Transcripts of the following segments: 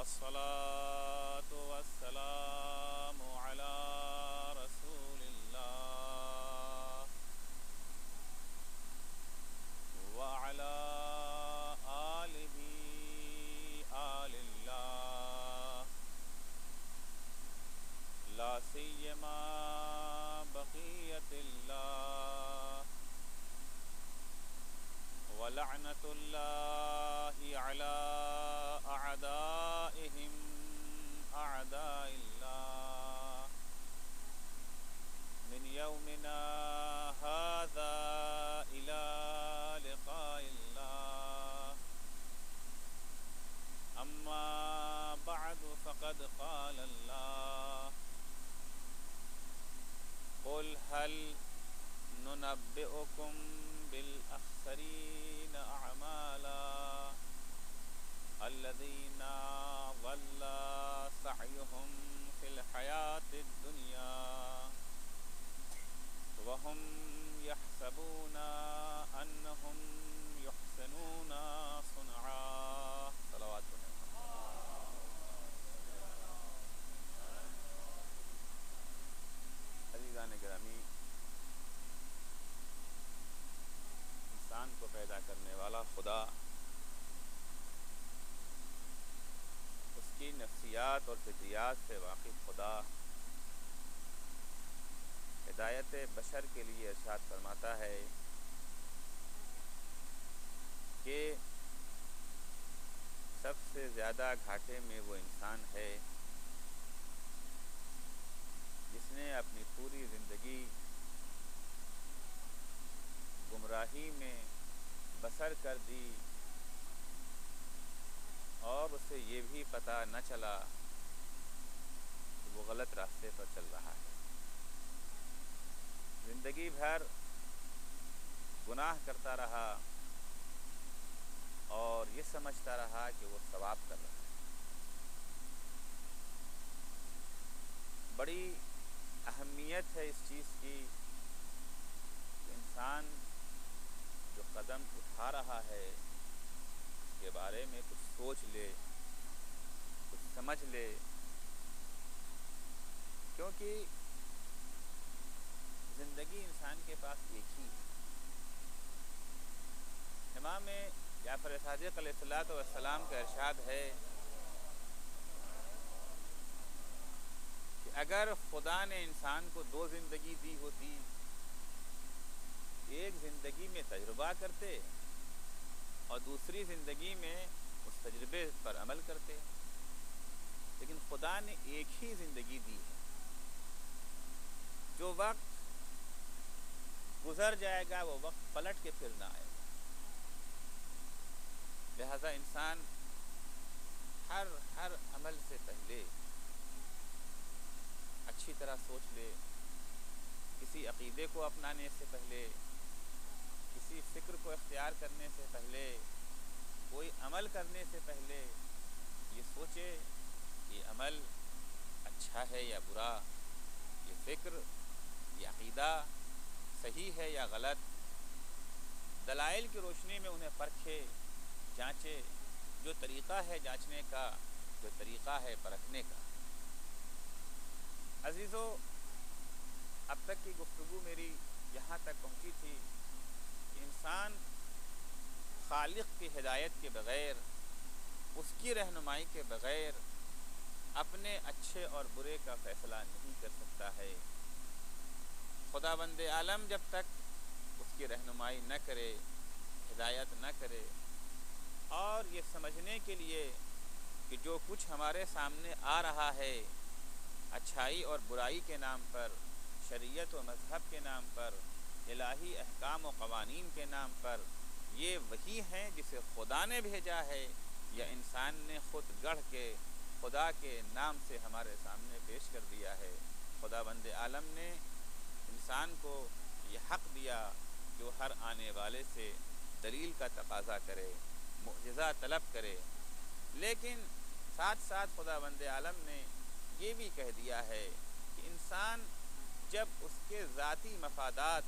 والصلاة والسلام على رسول الله وعلى آله آل الله لا سيما بقية الله ولعنة الله على أعدائهم أعداء الله من يومنا هذا إلى لقاء الله. أما بعد فقد قال الله قل هل ننبئكم بالأخسرين أعمالا الذين ضل سعيهم في الحياة الدنيا وهم يحسبون أنهم يحسنون صنعا. صلوات عزیزان گرامی، انسان کو پیدا کرنے والا خدا اس کی نفسیات اور فطریات سے واقف خدا ہدایت بشر کے لیے ارشاد فرماتا ہے کہ سب سے زیادہ گھاٹے میں وہ انسان ہے جس نے اپنی پوری زندگی گمراہی میں بسر کر دی اور اسے یہ بھی پتہ نہ چلا کہ وہ غلط راستے پر چل رہا ہے. زندگی بھر گناہ کرتا رہا اور یہ سمجھتا رہا کہ وہ ثواب کر رہا ہے. بڑی اہمیت ہے اس چیز کی کہ انسان جو قدم اٹھا رہا ہے اس کے بارے میں کچھ سوچ لے، کچھ سمجھ لے، کیونکہ زندگی انسان کے پاس ایک ہی ہے. امام جعفر صادق علیہ السلام کا ارشاد ہے کہ اگر خدا نے انسان کو دو زندگی دی ہوتی، ایک زندگی میں تجربہ کرتے اور دوسری زندگی میں اس تجربے پر عمل کرتے، لیکن خدا نے ایک ہی زندگی دی ہے. جو وقت گزر جائے گا وہ وقت پلٹ کے پھر نہ آئے گا. لہذا انسان ہر عمل سے پہلے اچھی طرح سوچ لے، کسی عقیدے کو اپنانے سے پہلے، کسی فکر کو اختیار کرنے سے پہلے، کوئی عمل کرنے سے پہلے یہ سوچے یہ عمل اچھا ہے یا برا، یہ فکر، یہ عقیدہ صحیح ہے یا غلط. دلائل کی روشنی میں انہیں پرکھے، جانچے. جو طریقہ ہے جانچنے کا، جو طریقہ ہے پرکھنے کا. عزیزو، اب تک کی گفتگو میری یہاں تک پہنچی تھی کہ انسان خالق کی ہدایت کے بغیر، اس کی رہنمائی کے بغیر اپنے اچھے اور برے کا فیصلہ نہیں کر سکتا ہے. خداوند عالم جب تک اس کی رہنمائی نہ کرے، ہدایت نہ کرے، اور یہ سمجھنے کے لیے کہ جو کچھ ہمارے سامنے آ رہا ہے اچھائی اور برائی کے نام پر، شریعت و مذہب کے نام پر، الہی احکام و قوانین کے نام پر، یہ وہی ہیں جسے خدا نے بھیجا ہے یا انسان نے خود گڑھ کے خدا کے نام سے ہمارے سامنے پیش کر دیا ہے. خداوند عالم نے انسان کو یہ حق دیا کہ وہ ہر آنے والے سے دلیل کا تقاضا کرے، معجزہ طلب کرے، لیکن ساتھ ساتھ خداوند عالم نے یہ بھی کہہ دیا ہے کہ انسان جب اس کے ذاتی مفادات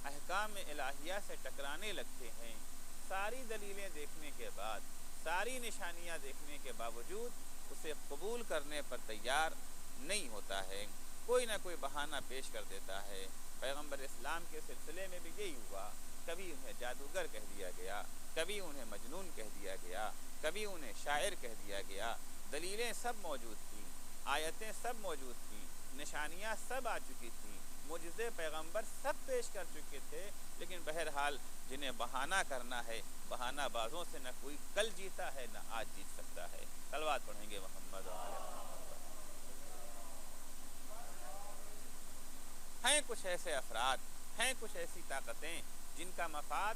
احکام الہیہ سے ٹکرانے لگتے ہیں، ساری دلیلیں دیکھنے کے بعد، ساری نشانیاں دیکھنے کے باوجود اسے قبول کرنے پر تیار نہیں ہوتا ہے، کوئی نہ کوئی بہانہ پیش کر دیتا ہے۔ پیغمبر اسلام کے سلسلے میں بھی یہی ہوا، کبھی انہیں جادوگر کہہ دیا گیا، کبھی انہیں مجنون کہہ دیا گیا، کبھی انہیں شاعر کہہ دیا گیا۔ دلیلیں سب موجود تھیں، آیتیں سب موجود تھیں، نشانیاں سب آ چکی تھیں، معجزے پیغمبر سب پیش کر چکے تھے، لیکن بہرحال جنہیں بہانہ کرنا ہے، بہانہ بازوں سے نہ کوئی کل جیتا ہے نہ آج جیت سکتا ہے۔ صلوات پڑھیں گے محمد و آل محمد۔ ہیں کچھ ایسے افراد، ہیں کچھ ایسی طاقتیں جن کا مفاد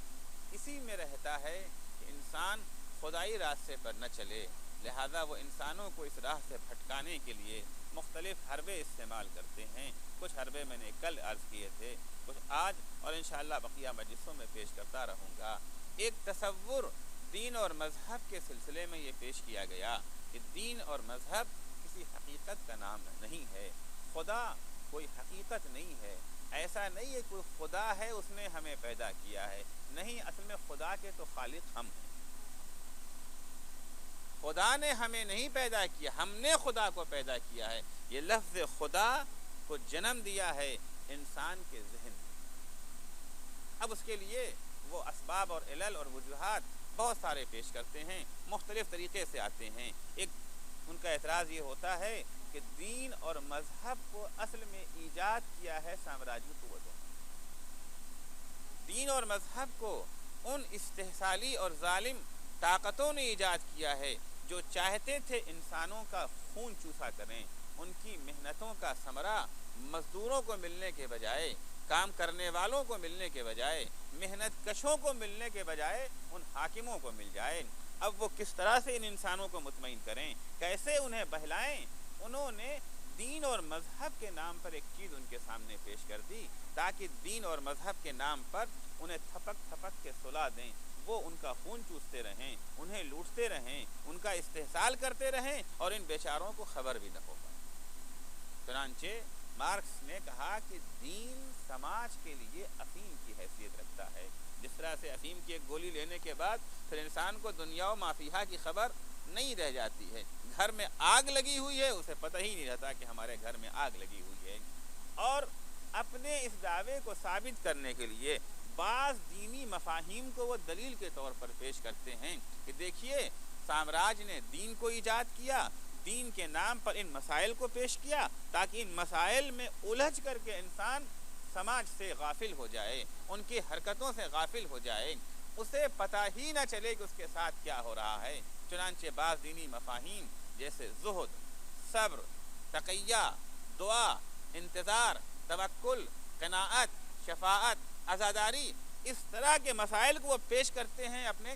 اسی میں رہتا ہے کہ انسان خدائی راستے پر نہ چلے، لہذا وہ انسانوں کو اس راہ سے بھٹکانے کے لیے مختلف حربے استعمال کرتے ہیں۔ کچھ حربے میں نے کل عرض کیے تھے، کچھ آج اور انشاءاللہ بقیہ مجلسوں میں پیش کرتا رہوں گا۔ ایک تصور دین اور مذہب کے سلسلے میں یہ پیش کیا گیا کہ دین اور مذہب کسی حقیقت کا نام نہیں ہے، خدا کوئی حقیقت نہیں ہے، ایسا نہیں ہے کوئی خدا ہے اس نے ہمیں پیدا کیا ہے، نہیں، اصل میں خدا کے تو خالق ہم ہیں۔ خدا نے ہمیں نہیں پیدا کیا، ہم نے خدا کو پیدا کیا ہے۔ یہ لفظ خدا کو جنم دیا ہے انسان کے ذہن میں۔ اب اس کے لیے وہ اسباب اور علل اور وجوہات بہت سارے پیش کرتے ہیں، مختلف طریقے سے آتے ہیں۔ ایک ان کا اعتراض یہ ہوتا ہے کہ دین اور مذہب کو اصل میں ایجاد کیا ہے سامراجی قوتوں نے۔ دین اور مذہب کو ان استحصالی اور ظالم طاقتوں نے ایجاد کیا ہے جو چاہتے تھے انسانوں کا خون چوسا کریں، ان کی محنتوں کا ثمرہ مزدوروں کو ملنے کے بجائے، کام کرنے والوں کو ملنے کے بجائے، محنت کشوں کو ملنے کے بجائے ان حاکموں کو مل جائے۔ اب وہ کس طرح سے ان انسانوں کو مطمئن کریں، کیسے انہیں بہلائیں؟ انہوں نے دین اور مذہب کے نام پر ایک چیز ان کے سامنے پیش کر دی تاکہ دین اور مذہب کے نام پر انہیں تھپک تھپک کے سلا دیں، وہ ان کا خون چوستے رہیں، انہیں لوٹتے رہیں، ان کا استحصال کرتے رہیں اور ان بیچاروں کو خبر بھی نہ ہو پائے۔ چنانچہ مارکس نے کہا کہ دین سماج کے لیے افیم کی حیثیت رکھتا ہے، جس طرح سے افیم کی ایک گولی لینے کے بعد پھر انسان کو دنیا و ما فیہا کی خبر نہیں رہ جاتی ہے۔ گھر میں آگ لگی ہوئی ہے، اسے پتہ ہی نہیں رہتا کہ ہمارے گھر میں آگ لگی ہوئی ہے۔ اور اپنے اس دعوے کو ثابت کرنے کے لیے بعض دینی مفاہیم کو وہ دلیل کے طور پر پیش کرتے ہیں کہ دیکھیے سامراج نے دین کو ایجاد کیا، دین کے نام پر ان مسائل کو پیش کیا تاکہ ان مسائل میں الجھ کر کے انسان سماج سے غافل ہو جائے، ان کی حرکتوں سے غافل ہو جائے، اسے پتہ ہی نہ چلے کہ اس کے ساتھ کیا ہو رہا ہے۔ چنانچہ بعض دینی مفاہیم جیسے زہد، صبر، تقیہ، دعا، انتظار، توکل، قناعت، شفاعت، عزاداری، اس طرح کے مسائل کو وہ پیش کرتے ہیں اپنے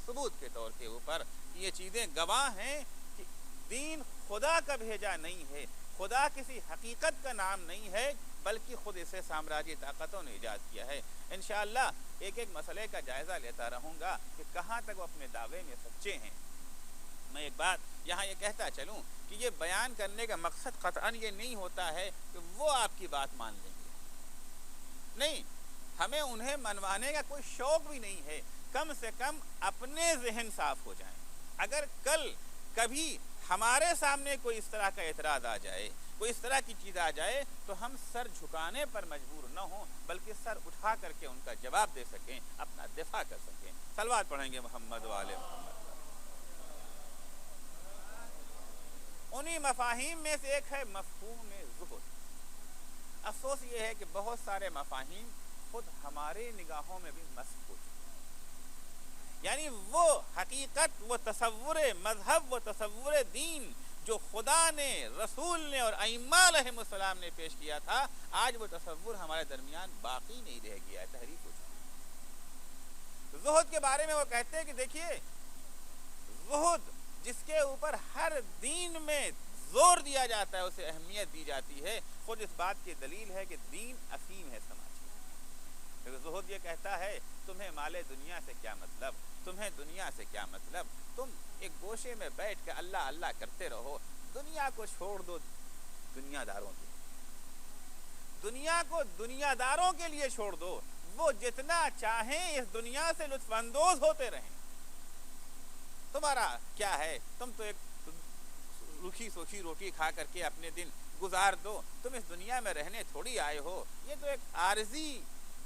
ثبوت کے طور کے اوپر۔ یہ چیزیں گواہ ہیں کہ دین خدا کا بھیجا نہیں ہے، خدا کسی حقیقت کا نام نہیں ہے، بلکہ خود اسے سامراجی طاقتوں نے ایجاد کیا ہے۔ انشاءاللہ ایک ایک مسئلے کا جائزہ لیتا رہوں گا کہ کہاں تک وہ اپنے دعوے میں سچے ہیں۔ میں ایک بات یہاں یہ کہتا چلوں کہ یہ بیان کرنے کا مقصد قطعاً یہ نہیں ہوتا ہے کہ وہ آپ کی بات مان لیں گے، نہیں، ہمیں انہیں منوانے کا کوئی شوق بھی نہیں ہے، کم سے کم اپنے ذہن صاف ہو جائیں۔ اگر کل کبھی ہمارے سامنے کوئی اس طرح کا اعتراض آ جائے، کوئی اس طرح کی چیز آ جائے تو ہم سر جھکانے پر مجبور نہ ہوں، بلکہ سر اٹھا کر کے ان کا جواب دے سکیں، اپنا دفاع کر سکیں۔ صلوات پڑھیں گے محمد و آل محمد۔ انہی مفاہیم میں سے ایک ہے مفہوم زہد۔ افسوس یہ ہے کہ بہت سارے مفاہیم خود ہمارے نگاہوں میں بھی مسخ ہو چکے ہیں، یعنی وہ حقیقت، وہ تصور مذہب، وہ تصور دین جو خدا نے، رسول نے اور ائمہ علیہم السلام نے پیش کیا تھا، آج وہ تصور ہمارے درمیان باقی نہیں رہ گیا ہے، تحریف ہو چکا ہے۔ زہد کے بارے میں وہ کہتے ہیں کہ دیکھیے زہد جس کے اوپر ہر دین میں زور دیا جاتا ہے، اسے اہمیت دی جاتی ہے، خود اس بات کی دلیل ہے کہ دین افیم ہے سماج میں۔ زہد یہ کہتا ہے تمہیں مال دنیا سے کیا مطلب، تمہیں دنیا سے کیا مطلب، تم ایک گوشے میں بیٹھ کے اللہ اللہ کرتے رہو، دنیا کو چھوڑ دو دنیا داروں کے لیے، دنیا کو دنیا داروں کے لیے چھوڑ دو، وہ جتنا چاہیں اس دنیا سے لطف اندوز ہوتے رہیں، تمہارا کیا ہے، تم تو ایک روکھی سوکھی روٹی کھا کر کے اپنے دن گزار دو. تم اس دنیا میں رہنے تھوڑی آئے ہو. یہ تو ایک عارضی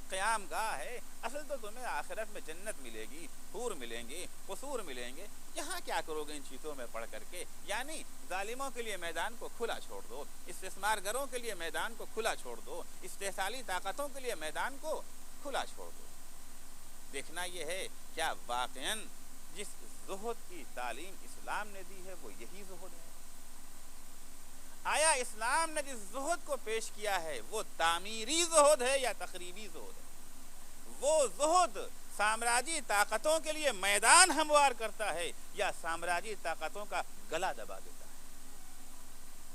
قیام گاہ ہے. اصل تو تمہیں آخرت میں جنت ملے گی, حور ملیں گے, قصور ملیں گے. یہاں کیا کرو گے ان چیزوں میں پڑھ کر کے؟ یعنی ظالموں کے لیے میدان کو کھلا چھوڑ دو, استثمار گروں کے لیے میدان کو کھلا چھوڑ دو, استحصالی طاقتوں کے لیے میدان کو کھلا چھوڑ دو. دیکھنا یہ ہے کیا واقعاً جس زہد کی تعلیم اسلام نے دی ہے وہ یہی زہد ہے؟ آیا اسلام نے جس زہد کو پیش کیا ہے وہ تعمیری زہد ہے یا تخریبی زہد ہے؟ وہ زہد سامراجی طاقتوں کے لیے میدان ہموار کرتا ہے یا سامراجی طاقتوں کا گلا دبا دیتا ہے؟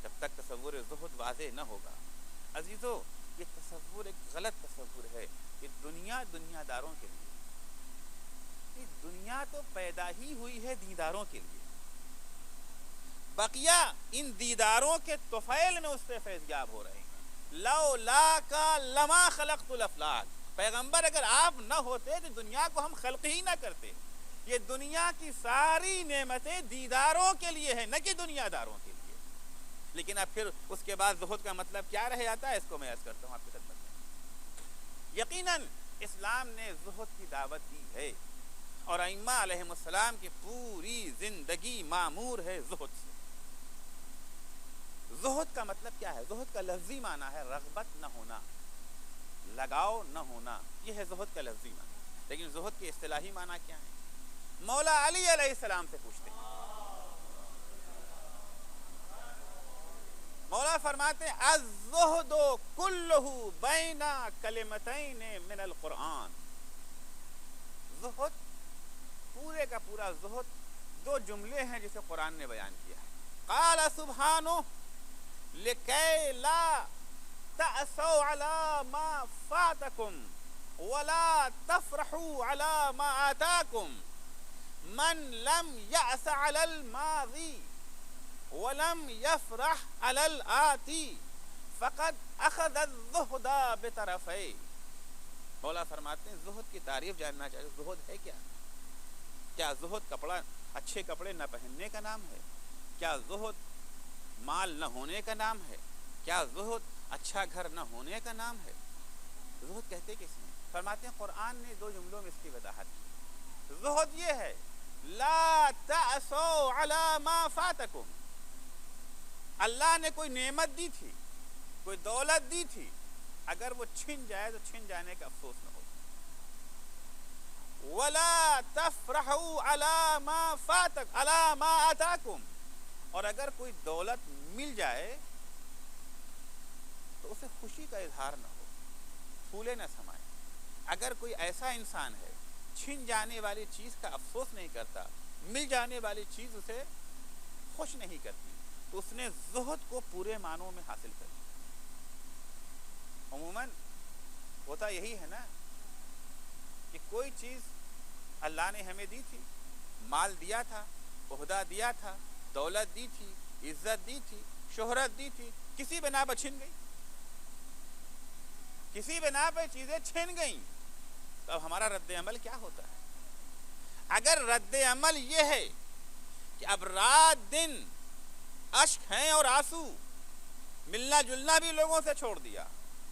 جب تک تصور زہد واضح نہ ہوگا عزیزو, یہ تصور ایک غلط تصور ہے کہ دنیا دنیا داروں کے لیے. دنیا تو پیدا ہی ہوئی ہے دینداروں کے لیے. بقیہ ان دیداروں کے طفیل میں اس سے فیضیاب ہو رہے ہیں. لولا کا لما خلقت الافلاک. پیغمبر اگر آپ نہ ہوتے تو دنیا کو ہم خلق ہی نہ کرتے. یہ دنیا کی ساری نعمتیں دیداروں کے لیے ہیں, نہ کہ دنیا داروں کے لیے. لیکن اب پھر اس کے بعد زہد کا مطلب کیا رہ جاتا ہے, اس کو میں عرض کرتا ہوں آپ کی خدمت میں. یقیناً اسلام نے زہد کی دعوت دی ہے اور ائمہ علیہم السلام کی پوری زندگی معمور ہے زہد سے. زہد کا مطلب کیا ہے؟ زہد کا لفظی معنی ہے رغبت نہ ہونا, لگاؤ نہ ہونا. یہ ہے زہد کا لفظی معنی. لیکن زہد کی اصطلاحی معنی کیا ہے؟ مولا علی علیہ السلام سے پوچھتے ہیں. مولا فرماتے ہیں الزہد کلہ بین کلمتین من القرآن. زہد پورے کا پورا زہد دو جملے ہیں جسے قرآن نے بیان کیا ہے. قال سبحانہ لکی لا تأسوا علی ما فاتکم ولا تفرحوا علی ما آتاکم من لم یأس علی الماضی ولم یفرح علی الآتی فقد اخذ الزہد بطرفی. مولا فرماتے ہیں زہد کی تعریف جاننا چاہیے. زہد ہے کیا؟ کیا زہد کپڑا, اچھے کپڑے نہ پہننے کا نام ہے؟ کیا زہد مال نہ ہونے کا نام ہے؟ کیا زہد اچھا گھر نہ ہونے کا نام ہے؟ زہد کہتے کس نے؟ فرماتے ہیں قرآن نے دو جملوں میں اس کی وضاحت کی. زہد یہ ہے لا تأسوا علی ما فاتکم. اللہ نے کوئی نعمت دی تھی, کوئی دولت دی تھی, اگر وہ چھن جائے تو چھن جانے کا افسوس نہ ہو. ولا تفرحوا علی ما فاتک علی ما آتاکم. اور اگر کوئی دولت مل جائے تو اسے خوشی کا اظہار نہ ہو, پھولے نہ سمائے. اگر کوئی ایسا انسان ہے چھن جانے والی چیز کا افسوس نہیں کرتا, مل جانے والی چیز اسے خوش نہیں کرتی, تو اس نے زہد کو پورے معنوں میں حاصل کر لیا. عموماً ہوتا یہی ہے نا کہ کوئی چیز اللہ نے ہمیں دی تھی, مال دیا تھا, عہدہ دیا تھا, دولت دی تھی, عزت دی تھی, شہرت دی تھی, کسی بنا پر چھن گئی, کسی بنا پہ چیزیں چھن گئیں, تو اب ہمارا رد عمل کیا ہوتا ہے؟ اگر رد عمل یہ ہے کہ اب رات دن اشک ہیں اور آنسو, ملنا جلنا بھی لوگوں سے چھوڑ دیا,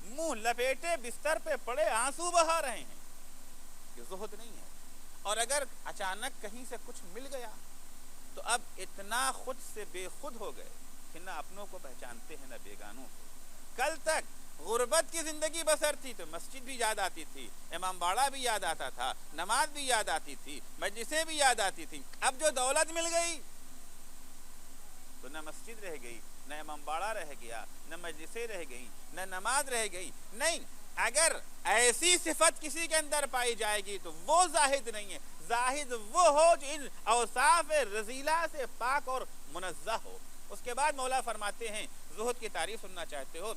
منہ لپیٹے بستر پہ پڑے آنسو بہا رہے ہیں, یہ زہد نہیں ہے. اور اگر اچانک کہیں سے کچھ مل گیا تو اب اتنا خود سے بے خود ہو گئے کہ نہ اپنوں کو پہچانتے ہیں نہ بیگانوں کو. کل تک غربت کی زندگی بسر تھی تو مسجد بھی یاد آتی تھی, امام باڑہ بھی یاد آتا تھا, نماز بھی یاد آتی تھی, مجلسیں بھی یاد آتی تھیں. اب جو دولت مل گئی تو نہ مسجد رہ گئی, نہ امام باڑہ رہ گیا, نہ مجلسیں رہ گئی, نہ نماز رہ گئی. نہیں, اگر ایسی صفت کسی کے اندر پائی جائے گی تو وہ زاہد نہیں ہے. زاہد وہ ہو جو ان اوصاف رذیلہ سے پاک اور منزہ ہو. اس کے بعد مولا فرماتے ہیں, زہد کی تعریف سننا چاہتے ہو,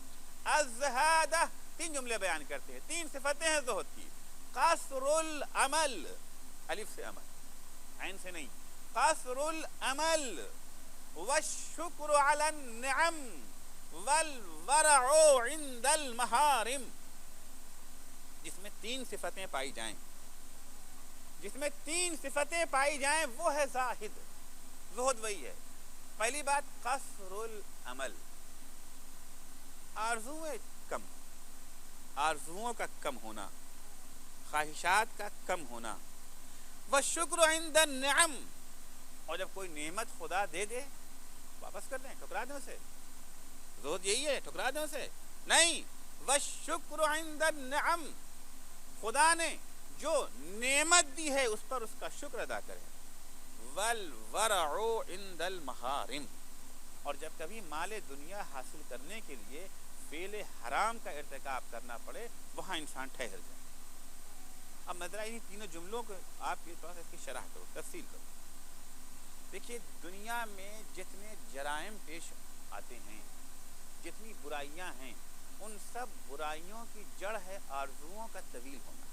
الزہادہ, تین جملے بیان کرتے ہیں, تین صفتیں ہیں زہد کی. قصر العمل, الف سے عمل, عین سے نہیں, قصر العمل والشکر علی النعم والورع عند المحارم. جس میں تین صفتیں پائی جائیں, جس میں تین صفتیں پائی جائیں وہ ہے زاہد. زہد وہی ہے. پہلی بات قصر العمل، آرزویں کم، آرزوؤں کا کم ہونا، خواہشات کا کم ہونا. والشکر عند النعم، اور جب کوئی نعمت خدا دے دے واپس کر دیں، ٹھکرا دیں اسے. زہد یہی ہے، ٹھکرا دیں اسے نہیں. والشکر عند النعم، خدا نے جو نعمت دی ہے اس پر اس کا شکر ادا کریں. والورع عند المحارم، اور جب کبھی مال دنیا حاصل کرنے کے لیے فعل حرام کا ارتکاب کرنا پڑے وہاں انسان ٹھہر جائے. اب میں ذرا ان تینوں جملوں کو آپ کے پاس اس کی شرح کرو، تفصیل کرو. دیکھیے دنیا میں جتنے جرائم پیش آتے ہیں، جتنی برائیاں ہیں، ان سب برائیوں کی جڑ ہے آرزوؤں کا طویل ہونا.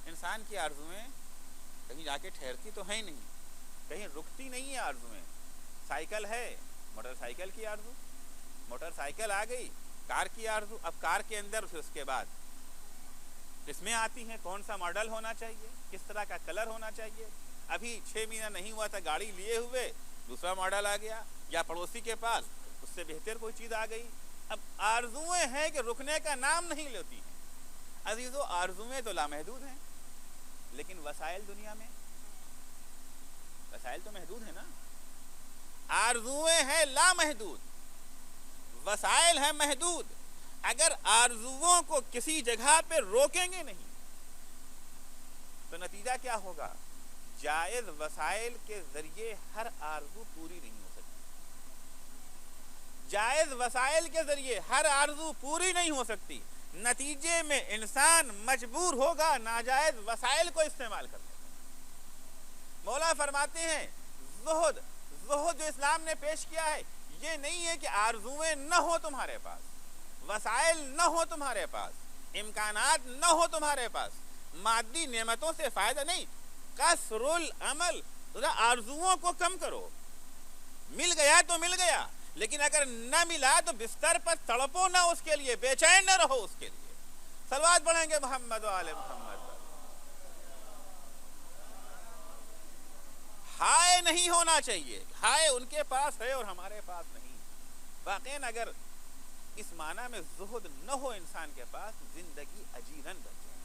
انسان کی آرزویں کہیں جا کے ٹھہرتی تو ہیں نہیں، کہیں رکتی نہیں ہے. آرزویں سائیکل ہے، موٹر سائیکل کی آرزو، موٹر سائیکل آ گئی، کار کی آرزو. اب کار کے اندر پھر اس کے بعد قسمیں آتی ہیں، کون سا ماڈل ہونا چاہیے، کس طرح کا کلر ہونا چاہیے. ابھی 6 مہینہ نہیں ہوا تھا گاڑی لیے ہوئے دوسرا ماڈل آ گیا، یا پڑوسی کے پاس اس سے بہتر کوئی چیز آ گئی. اب آرزویں ہیں کہ رکنے کا نام نہیں لیتی ہیں. عزیزو آرزویں تو لامحدود ہیں، لیکن وسائل دنیا میں، وسائل تو محدود ہیں نا. آرزویں ہیں لامحدود، وسائل ہیں محدود. اگر آرزوؤں کو کسی جگہ پہ روکیں گے نہیں تو نتیجہ کیا ہوگا؟ جائز وسائل کے ذریعے ہر آرزو پوری نہیں ہو سکتی. جائز وسائل کے ذریعے ہر آرزو پوری نہیں ہو سکتی. نتیجے میں انسان مجبور ہوگا ناجائز وسائل کو استعمال کرنے. مولا فرماتے ہیں زہد جو اسلام نے پیش کیا ہے یہ نہیں ہے کہ آرزویں نہ ہو تمہارے پاس، وسائل نہ ہو تمہارے پاس، امکانات نہ ہو تمہارے پاس، مادی نعمتوں سے فائدہ نہیں. قصر العمل، ذرا آرزوؤں کو کم کرو. مل گیا تو مل گیا، لیکن اگر نہ ملا تو بستر پر تڑپو نہ اس کے لیے، بے چین نہ رہو اس کے لیے. صلوات پڑھیں گے محمد و آل محمد. ہائے نہیں ہونا چاہیے، ہائے ان کے پاس ہے اور ہمارے پاس نہیں. واقعاً اگر اس معنی میں زہد نہ ہو انسان کے پاس، زندگی اجیرن بن جائے گی،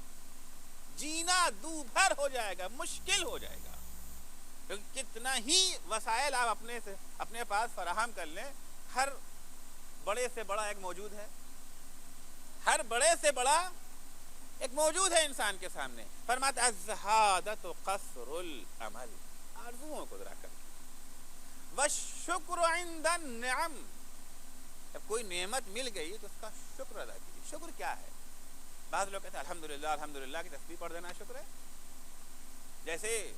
جینا دو بھر ہو جائے گا، مشکل ہو جائے گا. کیونکہ کتنا ہی وسائل آپ اپنے پاس فراہم کر لیں، ہر بڑے سے بڑا ایک موجود ہے، ہر بڑے سے بڑا ایک موجود ہے انسان کے سامنے. فرماتا الزہادۃ قصر العمل، آرزوؤں کو ذرا کر. والشکر عند النعم، جب کوئی نعمت مل گئی تو اس کا شکر ادا کیجیے. شکر کیا ہے؟ بعض لوگ کہتے ہیں الحمدللہ الحمدللہ کی تسبیح پڑھ دینا شکر ہے. جیسے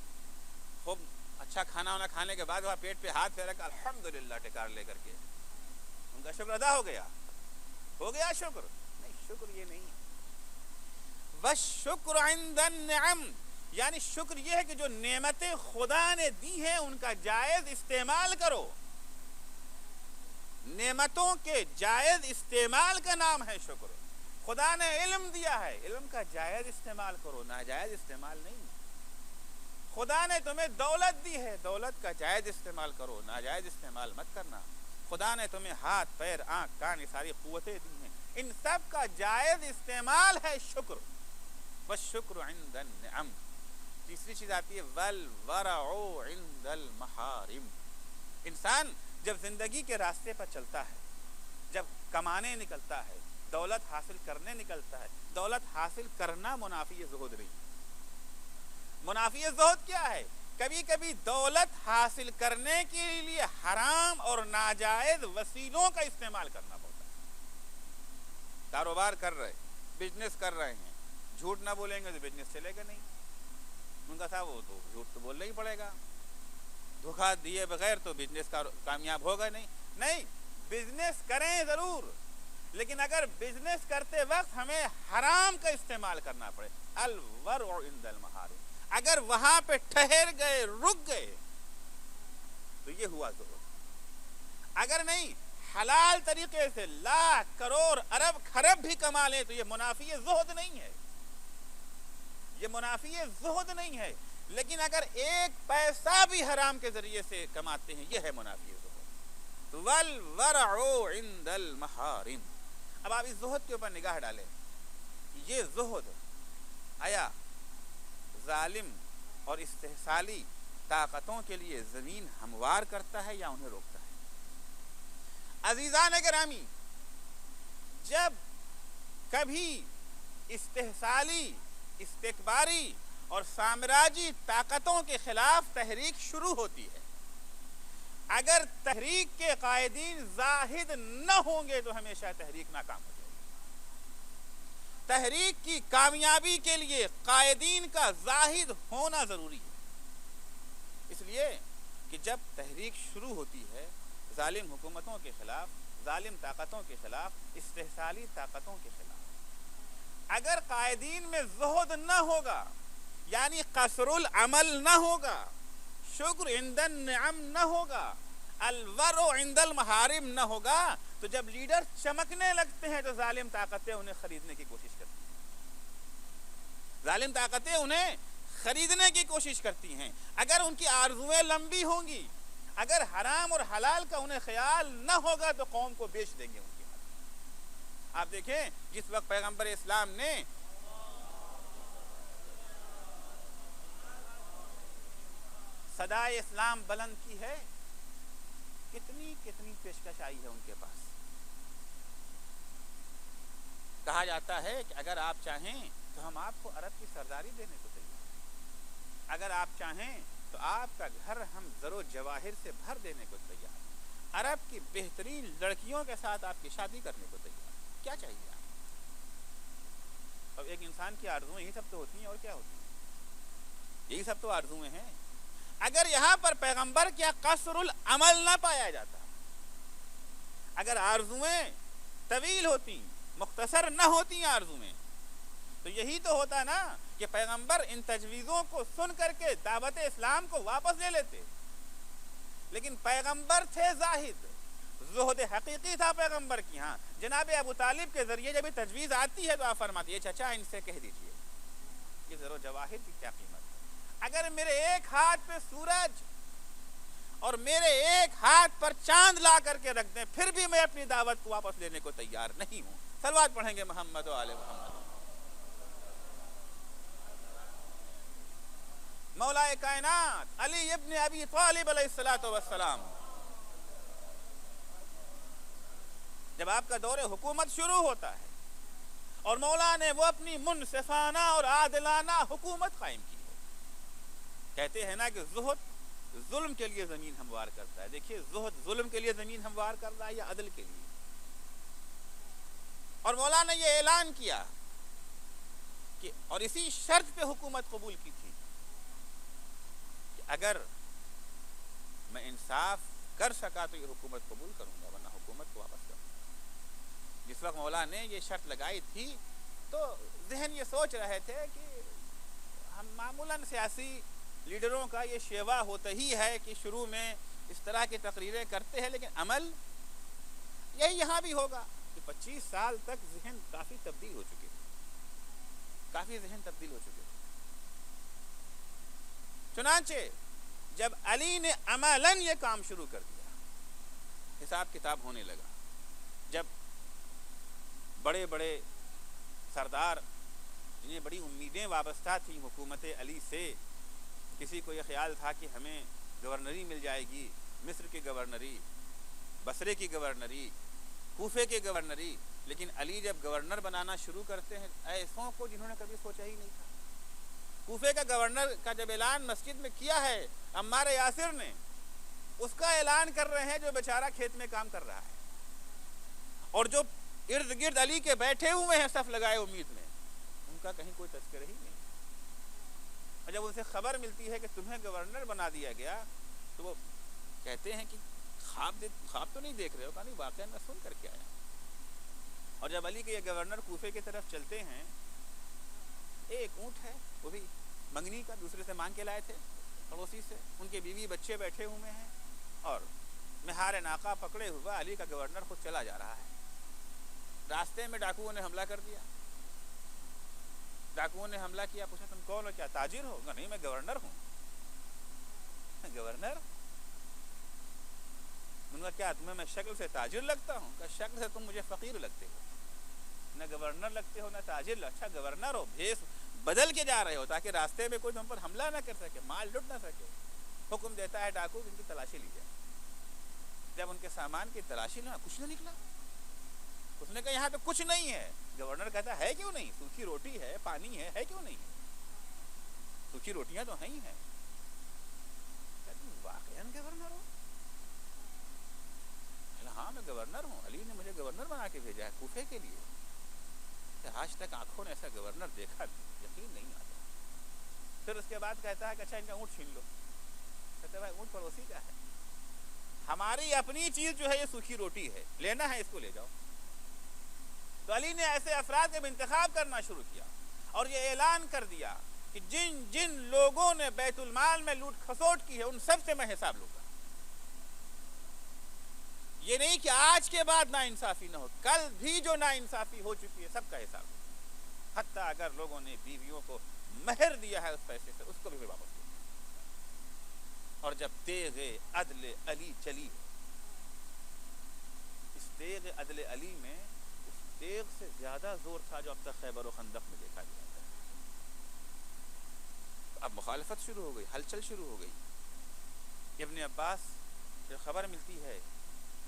خوب اچھا کھانا وانا کھانے کے بعد وہاں پیٹ پہ ہاتھ پھیرا کر الحمدللہ ٹکار لے کر کے ان کا شکر ادا ہو گیا شکر. نہیں، شکر یہ نہیں ہے. والشکر عند النعم، یعنی شکر یہ ہے کہ جو نعمتیں خدا نے دی ہیں ان کا جائز استعمال کرو. نعمتوں کے جائز استعمال کا نام ہے شکر. خدا نے علم دیا ہے، علم کا جائز استعمال کرو، ناجائز استعمال نہیں. خدا نے تمہیں دولت دی ہے، دولت کا جائز استعمال کرو، ناجائز استعمال مت کرنا. خدا نے تمہیں ہاتھ پیر آنکھ کان یہ ساری قوتیں دی ہیں، ان سب کا جائز استعمال ہے شکر. والشکر عند النعم. تیسری چیز آتی ہے والورع عند المحارم. انسان جب زندگی کے راستے پر چلتا ہے، جب کمانے نکلتا ہے، دولت حاصل کرنے نکلتا ہے، دولت حاصل کرنا منافی زہد نہیں. منافی زہد کیا ہے؟ کبھی کبھی دولت حاصل کرنے کے لیے حرام اور ناجائز وسیلوں کا استعمال کرنا پڑتا ہے. کاروبار کر رہے، بزنس کر رہے ہیں، جھوٹ نہ بولیں گے تو بزنس چلے گا نہیں. ان کا صاحب وہ تو جھوٹ تو بولنا ہی پڑے گا، دھوکہ دیے بغیر تو بزنس کامیاب ہوگا نہیں. نہیں، بزنس کریں ضرور، لیکن اگر بزنس کرتے وقت ہمیں حرام کا استعمال کرنا پڑے. الورع عند المحارم، اگر وہاں پہ ٹھہر گئے، رک گئے تو یہ ہوا زہد. اگر نہیں حلال طریقے سے لاکھ کروڑ ارب خرب بھی کما لیں تو یہ منافی زہد نہیں ہے. یہ منافی زہد نہیں ہے. لیکن اگر ایک پیسہ بھی حرام کے ذریعے سے کماتے ہیں، یہ ہے منافی زہد۔ والورع عند المحارم۔ اب آپ اس زہد کے اوپر نگاہ ڈالیں، یہ زہد آیا ظالم اور استحصالی طاقتوں کے لیے زمین ہموار کرتا ہے یا انہیں روکتا ہے؟ عزیزان گرامی، جب کبھی استحصالی، استکباری اور سامراجی طاقتوں کے خلاف تحریک شروع ہوتی ہے، اگر تحریک کے قائدین زاہد نہ ہوں گے تو ہمیشہ تحریک ناکام ہو جائے گی۔ تحریک کی کامیابی کے لیے قائدین کا زاہد ہونا ضروری ہے، اس لیے کہ جب تحریک شروع ہوتی ہے ظالم حکومتوں کے خلاف، ظالم طاقتوں کے خلاف، استحصالی طاقتوں کے خلاف، اگر قائدین میں زہد نہ ہوگا، یعنی قصر العمل نہ ہوگا، شکر عند النعم نہ ہوگا، الورع عند المحارم نہ ہوگا، تو جب لیڈر چمکنے لگتے ہیں تو ظالم طاقتیں انہیں خریدنے کی کوشش کرتی ہیں، ظالم طاقتیں انہیں خریدنے کی کوشش کرتی ہیں۔ اگر ان کی آرزویں لمبی ہوں گی، اگر حرام اور حلال کا انہیں خیال نہ ہوگا تو قوم کو بیچ دیں گے ان کے ہاتھ۔ آپ دیکھیں جس وقت پیغمبر اسلام نے صدائے اسلام بلند کی ہے، کتنی کتنی پیشکش آئی ہے ان کے پاس۔ کہا جاتا ہے کہ اگر آپ چاہیں تو ہم آپ کو عرب کی سرداری دینے کو تیار ہیں، اگر آپ چاہیں تو آپ کا گھر ہم زر و جواہر سے بھر دینے کو تیار ہیں، عرب کی بہترین لڑکیوں کے ساتھ آپ کی شادی کرنے کو تیار ہیں، کیا چاہیے آپ؟ اب ایک انسان کی آرزویں یہی سب تو ہوتی ہیں، اور کیا ہوتی ہیں؟ یہی سب تو آرزویں ہیں۔ اگر یہاں پر پیغمبر کیا قصر العمل نہ پایا جاتا، اگر آرزویں طویل ہوتی، مختصر نہ ہوتی آرزویں، تو یہی تو ہوتا نا کہ پیغمبر ان تجویزوں کو سن کر کے دعوت اسلام کو واپس لے لیتے۔ لیکن پیغمبر تھے زاہد، زہد حقیقی تھا پیغمبر کی۔ ہاں جناب ابو طالب کے ذریعے جب یہ تجویز آتی ہے تو آپ فرماتے ہیں چچا ان سے کہہ دیجئے یہ زر و جواہر کی کیا قیمت ہے، اگر میرے ایک ہاتھ پہ سورج اور میرے ایک ہاتھ پر چاند لا کر کے رکھ دیں پھر بھی میں اپنی دعوت کو واپس لینے کو تیار نہیں ہوں۔ صلوات پڑھیں گے محمد و آل محمد۔ مولا کائنات علی ابن ابی طالب علیہ الصلوۃ والسلام، جب آپ کا دور حکومت شروع ہوتا ہے اور مولا نے وہ اپنی منصفانہ اور عادلانہ حکومت قائم کی ہے، کہتے ہیں نا کہ زہد ظلم کے لیے زمین ہموار کرتا ہے۔ دیکھیے زہد ظلم کے لیے زمین ہموار کر رہا ہے یا عدل کے لیے؟ اور مولا نے یہ اعلان کیا کہ اور اسی شرط پہ حکومت قبول کی تھی کہ اگر میں انصاف کر سکا تو یہ حکومت قبول کروں گا، ورنہ حکومت کو واپس کروں گا۔ جس وقت مولا نے یہ شرط لگائی تھی تو ذہن یہ سوچ رہے تھے کہ ہم معمولاً سیاسی لیڈروں کا یہ شیوا ہوتا ہی ہے کہ شروع میں اس طرح کی تقریریں کرتے ہیں، لیکن عمل یہی یہاں بھی ہوگا کہ 25 سال تک ذہن کافی تبدیل ہو چکے تھے، کافی ذہن تبدیل ہو چکے تھے۔ چنانچہ جب علی نے عملاً یہ کام شروع کر دیا، حساب کتاب ہونے لگا، جب بڑے بڑے سردار جنہیں بڑی امیدیں وابستہ تھیں حکومت علی سے، کسی کو یہ خیال تھا کہ ہمیں گورنری مل جائے گی، مصر کی گورنری، بصرے کی گورنری، کوفے کی گورنری، لیکن علی جب گورنر بنانا شروع کرتے ہیں ایسوں کو جنہوں نے کبھی سوچا ہی نہیں تھا۔ کوفے کا گورنر کا جب اعلان مسجد میں کیا ہے عمار یاسر نے، اس کا اعلان کر رہے ہیں جو بیچارہ کھیت میں کام کر رہا ہے، اور جو ارد گرد علی کے بیٹھے ہوئے ہیں صف لگائے امید میں، ان کا کہیں کوئی تذکرہ ہی نہیں۔ اور جب ان سے خبر ملتی ہے کہ تمہیں گورنر بنا دیا گیا تو وہ کہتے ہیں کہ خواب تو نہیں دیکھ رہے ہو؟ کہا نہیں، واقعہ میں سن کر کے آیا۔ اور جب علی کے یہ گورنر کوفے کی طرف چلتے ہیں، ایک اونٹ ہے وہ بھی منگنی کا، دوسرے سے مانگ کے لائے تھے پڑوسی سے، ان کے بیوی بچے بیٹھے ہوئے ہیں، اور مہار ناقہ پکڑے ہوا علی کا گورنر خود چلا جا رہا ہے۔ راستے میں ڈاکوؤں نے حملہ کر دیا، ڈاکوؤں نے حملہ کیا, پوچھا تم کون ہو, کیا تاجر ہو؟ نہیں میں گورنر ہوں. گورنر؟ ان کا کیا تمہیں میں شکل سے تاجر لگتا ہوں؟ کہ شکل سے تم مجھے فقیر لگتے ہو, نہ گورنر لگتے ہو نہ تاجر. اچھا گورنر ہو, بھیس بدل کے جا رہے ہو تاکہ راستے میں کوئی تم پر حملہ نہ کر سکے, مال لٹ نہ سکے. حکم دیتا ہے ڈاکو ان کی تلاشی لی جائے. جب ان کے سامان کی تلاشی نہ, کچھ نہ نکلا. اس نے کہا یہاں پہ کچھ نہیں ہے. گورنر کہتا ہے کیوں نہیں, سوکھی روٹی ہے, پانی ہے کیوں نہیں ہے؟ سوکھی روٹیاں تو ہیں ہی ہیں. واقعاً گورنر ہو؟ ہاں میں گورنر ہوں, علی نے مجھے گورنر بنا کے بھیجا ہے کوفے کے لیے. آج تک آنکھوں نے ایسا گورنر دیکھا نہیں, یقین نہیں آتا. پھر اس کے بعد کہتا ہے کہ اچھا ان کا اونٹ چھین لو. کہتے بھائی اونٹ پڑوسی کا ہے, ہماری اپنی چیز جو ہے یہ سوکھی روٹی ہے, لینا ہے اس کو لے جاؤ. تو علی نے ایسے افراد کا انتخاب کرنا شروع کیا اور یہ اعلان کر دیا کہ جن جن لوگوں نے بیت المال میں لوٹ کھسوٹ کی ہے ان سب سے میں حساب لوں گا. یہ نہیں کہ آج کے بعد نا انصافی نہ ہو, کل بھی جو نا انصافی ہو چکی ہے سب کا حساب ہوگا. حتیٰ اگر لوگوں نے بیویوں کو مہر دیا ہے اس پیسے سے, اس کو بھی واپس دیا. اور جب تیغ عدل علی چلی, اس تیغ عدل علی میں اس تیغ سے زیادہ زور تھا جو اب تک خیبر و خندق میں دیکھا گیا تھا. اب مخالفت شروع ہو گئی, ہلچل شروع ہو گئی. ابن عباس جو خبر ملتی ہے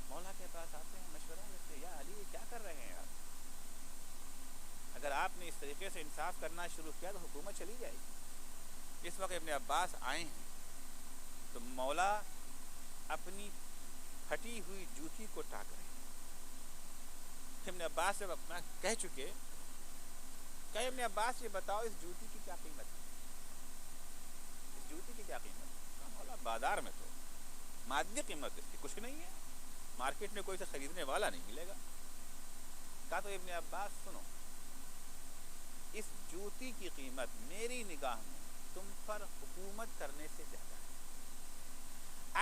مولا کے پاس آتے ہیں, مشورہ لیتے, یا علی کیا کر رہے ہیں آپ؟ اگر آپ نے اس طریقے سے انصاف کرنا شروع کیا تو حکومت چلی جائے گی. اس وقت ابن عباس آئے ہیں تو مولا اپنی پھٹی ہوئی جوتی کو ٹاک رہے ہیں. ابن عباس جب اپنا کہہ چکے, کہ ابن عباس یہ بتاؤ اس جوتی کی کیا قیمت ہے؟ اس جوتی کی کیا قیمت ہے؟ مولا بازار میں تو مادی قیمت اس کی کچھ نہیں ہے, مارکیٹ میں کوئی سے خریدنے والا نہیں ملے گا. کہا تو ابن عباس سنو, اس جوتی کی قیمت میری نگاہ میں تم پر حکومت کرنے سے زیادہ ہے.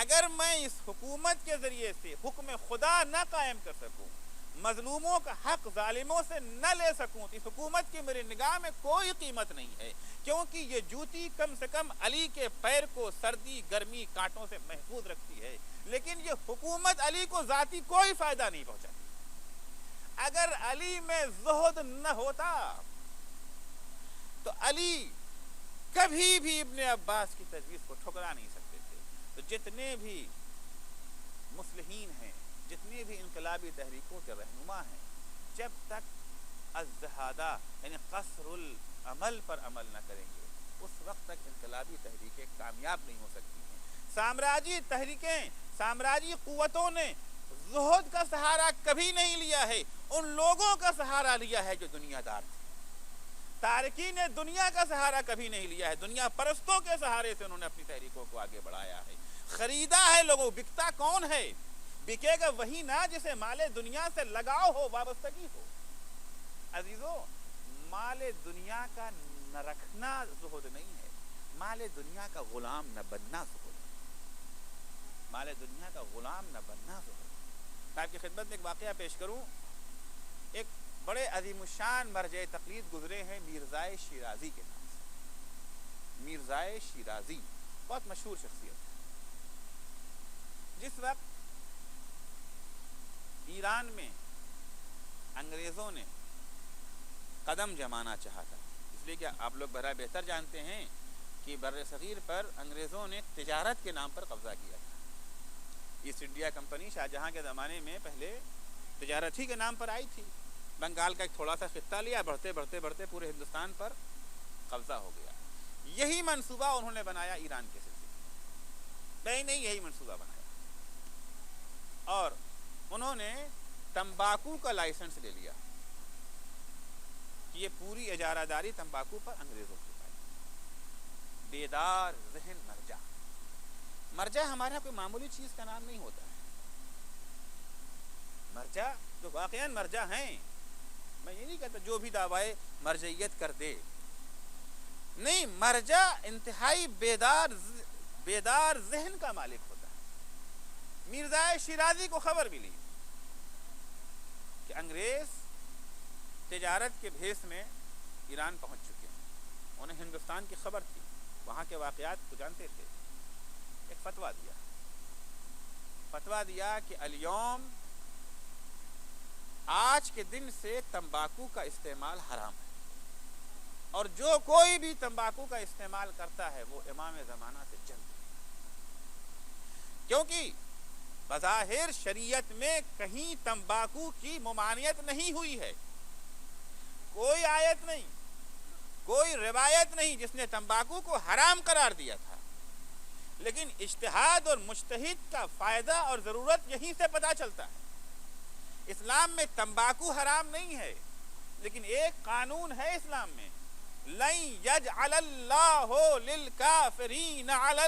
اگر میں اس حکومت کے ذریعے سے حکم خدا نہ قائم کر سکوں, مظلوموں کا حق ظالموں سے نہ لے سکوں, تو اس حکومت کی میری نگاہ میں کوئی قیمت نہیں ہے. کیونکہ یہ جوتی کم سے کم علی کے پیر کو سردی گرمی کانٹوں سے محفوظ رکھتی ہے, لیکن یہ حکومت علی کو ذاتی کوئی فائدہ نہیں پہنچاتی. اگر علی میں زہد نہ ہوتا تو علی کبھی بھی ابن عباس کی تجویز کو ٹھکرا نہیں سکتے تھے. تو جتنے بھی مصلحین ہیں, جتنے بھی انقلابی تحریکوں کے رہنما ہیں, جب تک الزہادہ یعنی قصر العمل پر عمل نہ کریں گے اس وقت تک انقلابی تحریکیں کامیاب نہیں ہو سکتی ہیں. سامراجی تحریکیں, سامراجی قوتوں نے زہد کا سہارا کبھی نہیں لیا ہے, ان لوگوں کا سہارا لیا ہے جو دنیا دار تھے. تارکین دنیا کا سہارا کبھی نہیں لیا ہے, دنیا پرستوں کے سہارے سے انہوں نے اپنی تحریکوں کو آگے بڑھایا ہے. خریدا ہے لوگوں, بکتا کون ہے؟ بکے گا وہی نا جسے مال دنیا سے لگاؤ ہو, وابستگی ہو. عزیزو, مال دنیا کا نہ رکھنا زہد نہیں ہے, مال دنیا کا غلام نہ بننا زہد ہے. مال دنیا کا غلام نہ بننا زہد ہے. میں آپ کی خدمت میں ایک واقعہ پیش کروں. ایک بڑے عظیم الشان مرجع تقلید گزرے ہیں میرزائے شیرازی کے نام سے. میرزائے شیرازی بہت مشہور شخصیت ہے. جس وقت ایران میں انگریزوں نے قدم جمانا چاہا تھا, اس لیے کہ آپ لوگ برائے بہتر جانتے ہیں کہ بر صغیر پر انگریزوں نے تجارت کے نام پر قبضہ کیا تھا. ایسٹ انڈیا کمپنی شاہجہاں کے زمانے میں پہلے تجارت ہی کے نام پر آئی تھی. بنگال کا ایک تھوڑا سا خطہ لیا, بڑھتے بڑھتے بڑھتے پورے ہندوستان پر قبضہ ہو گیا. یہی منصوبہ انہوں نے بنایا ایران کے سلسلے میں, نہیں یہی منصوبہ بنایا, اور انہوں نے تمباکو کا لائسنس لے لیا کہ یہ پوری اجارہ داری تمباکو پر انگریزوں کی پائی. بیدار ذہن مرجع. مرجع ہمارے یہاں کوئی معمولی چیز کا نام نہیں ہوتا ہے. مرجع جو واقعاً مرجع ہیں, میں یہ نہیں کہتا جو بھی دعوائے مرجعیت کر دے, نہیں, مرجع انتہائی بیدار ذہن کا مالک ہوتا ہے. میرزائے شیرازی کو خبر ملی کہ انگریز تجارت کے بھیس میں ایران پہنچ چکے ہیں. انہیں ہندوستان کی خبر تھی، وہاں کے واقعات کو جانتے تھے، ایک فتویٰ دیا کہ الیوم آج کے دن سے تمباکو کا استعمال حرام ہے، اور جو کوئی بھی تمباکو کا استعمال کرتا ہے وہ امام زمانہ سے جنگ، کیونکہ بظاہر شریعت میں کہیں تمباکو کی ممانعت نہیں ہوئی ہے، کوئی آیت نہیں، کوئی روایت نہیں جس نے تمباکو کو حرام قرار دیا تھا، لیکن اجتہاد اور مجتہد کا فائدہ اور ضرورت یہیں سے پتہ چلتا ہے۔ اسلام میں تمباکو حرام نہیں ہے، لیکن ایک قانون ہے اسلام میں، لَن يَجْعَلَ اللَّهُ لِلْكَافِرِينَ عَلَى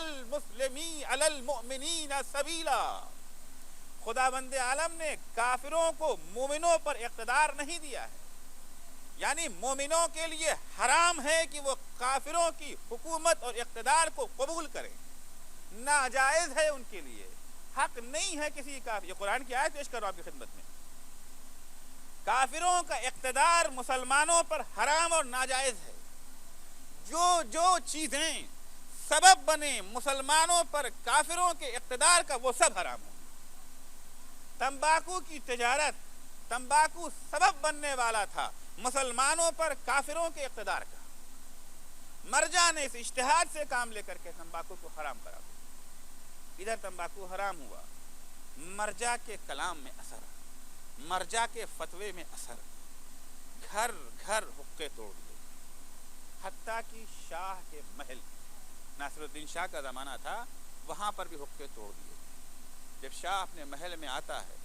الْمُؤْمِنِينَ سَبِيلًا، خداوند عالم نے کافروں کو مومنوں پر اقتدار نہیں دیا ہے، یعنی مومنوں کے لیے حرام ہے کہ وہ کافروں کی حکومت اور اقتدار کو قبول کریں، ناجائز ہے ان کے لیے، حق نہیں ہے کسی کافر۔ یہ قرآن کی آیت پیش کر رہا ہوں آپ کی خدمت میں، کافروں کا اقتدار مسلمانوں پر حرام اور ناجائز ہے، جو چیزیں سبب بنے مسلمانوں پر کافروں کے اقتدار کا وہ سب حرام ہوں۔ تمباکو کی تجارت، تمباکو سبب بننے والا تھا مسلمانوں پر کافروں کے اقتدار کا، مرجع نے اس اجتہاد سے کام لے کر کے تمباکو کو حرام کرا دیا، ادھر تمباکو حرام ہوا، مرجع کے کلام میں اثر، مرجع کے فتوے میں اثر، گھر گھر حقے توڑ دیے، حتیٰ کہ شاہ کے محل، ناصر الدین شاہ کا زمانہ تھا، وہاں پر بھی حقے توڑ دیے۔ جب شاہ اپنے محل میں آتا ہے،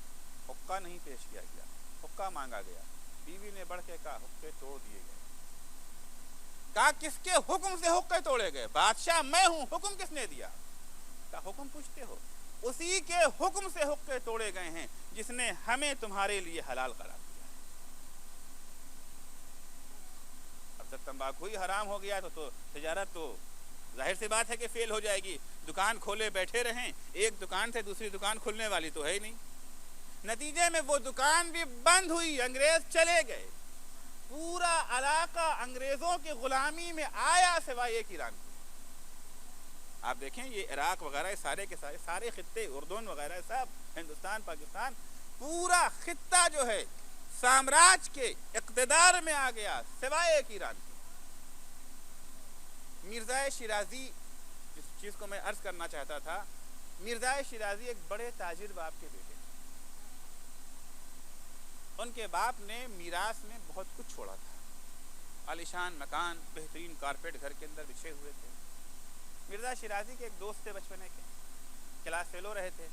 حقہ نہیں پیش کیا گیا، حقہ مانگا گیا، بیوی نے بڑھ کے کہا حقے توڑ دیے گئے، کہا کس کے حکم سے حقے توڑے گئے؟ بادشاہ میں ہوں، حکم کس نے دیا؟ کہا حکم پوچھتے ہو؟ اسی کے حکم سے حقے توڑے گئے ہیں جس نے ہمیں تمہارے لیے حلال قرار دیا۔ اب جب تمباکو ہی حرام ہو گیا تو تجارت تو ظاہر سی بات ہے کہ فیل ہو جائے گی، دکان کھولے بیٹھے رہیں، ایک دکان سے دوسری دکان کھلنے والی تو ہے ہی نہیں، نتیجے میں وہ دکان بھی بند ہوئی، انگریز چلے گئے، پورا علاقہ انگریزوں کی غلامی میں آیا سوائے ایک ایران کی۔ آپ دیکھیں یہ عراق وغیرہ سارے کے سارے خطے، اردن وغیرہ سب، ہندوستان، پاکستان، پورا خطہ جو ہے سامراج کے اقتدار میں آ گیا سوائے ایک ایران کی۔ مرزا شیرازی، جس چیز کو میں عرض کرنا چاہتا تھا، مرزا شیرازی ایک بڑے تاجر باپ کے بیٹے، ان کے باپ نے میراث میں بہت کچھ چھوڑا تھا، عالیشان مکان، بہترین کارپیٹ گھر کے اندر بچھے ہوئے تھے۔ مرزا شیرازی کے ایک دوست تھے بچپنے کے، کلاس فیلو رہے تھے،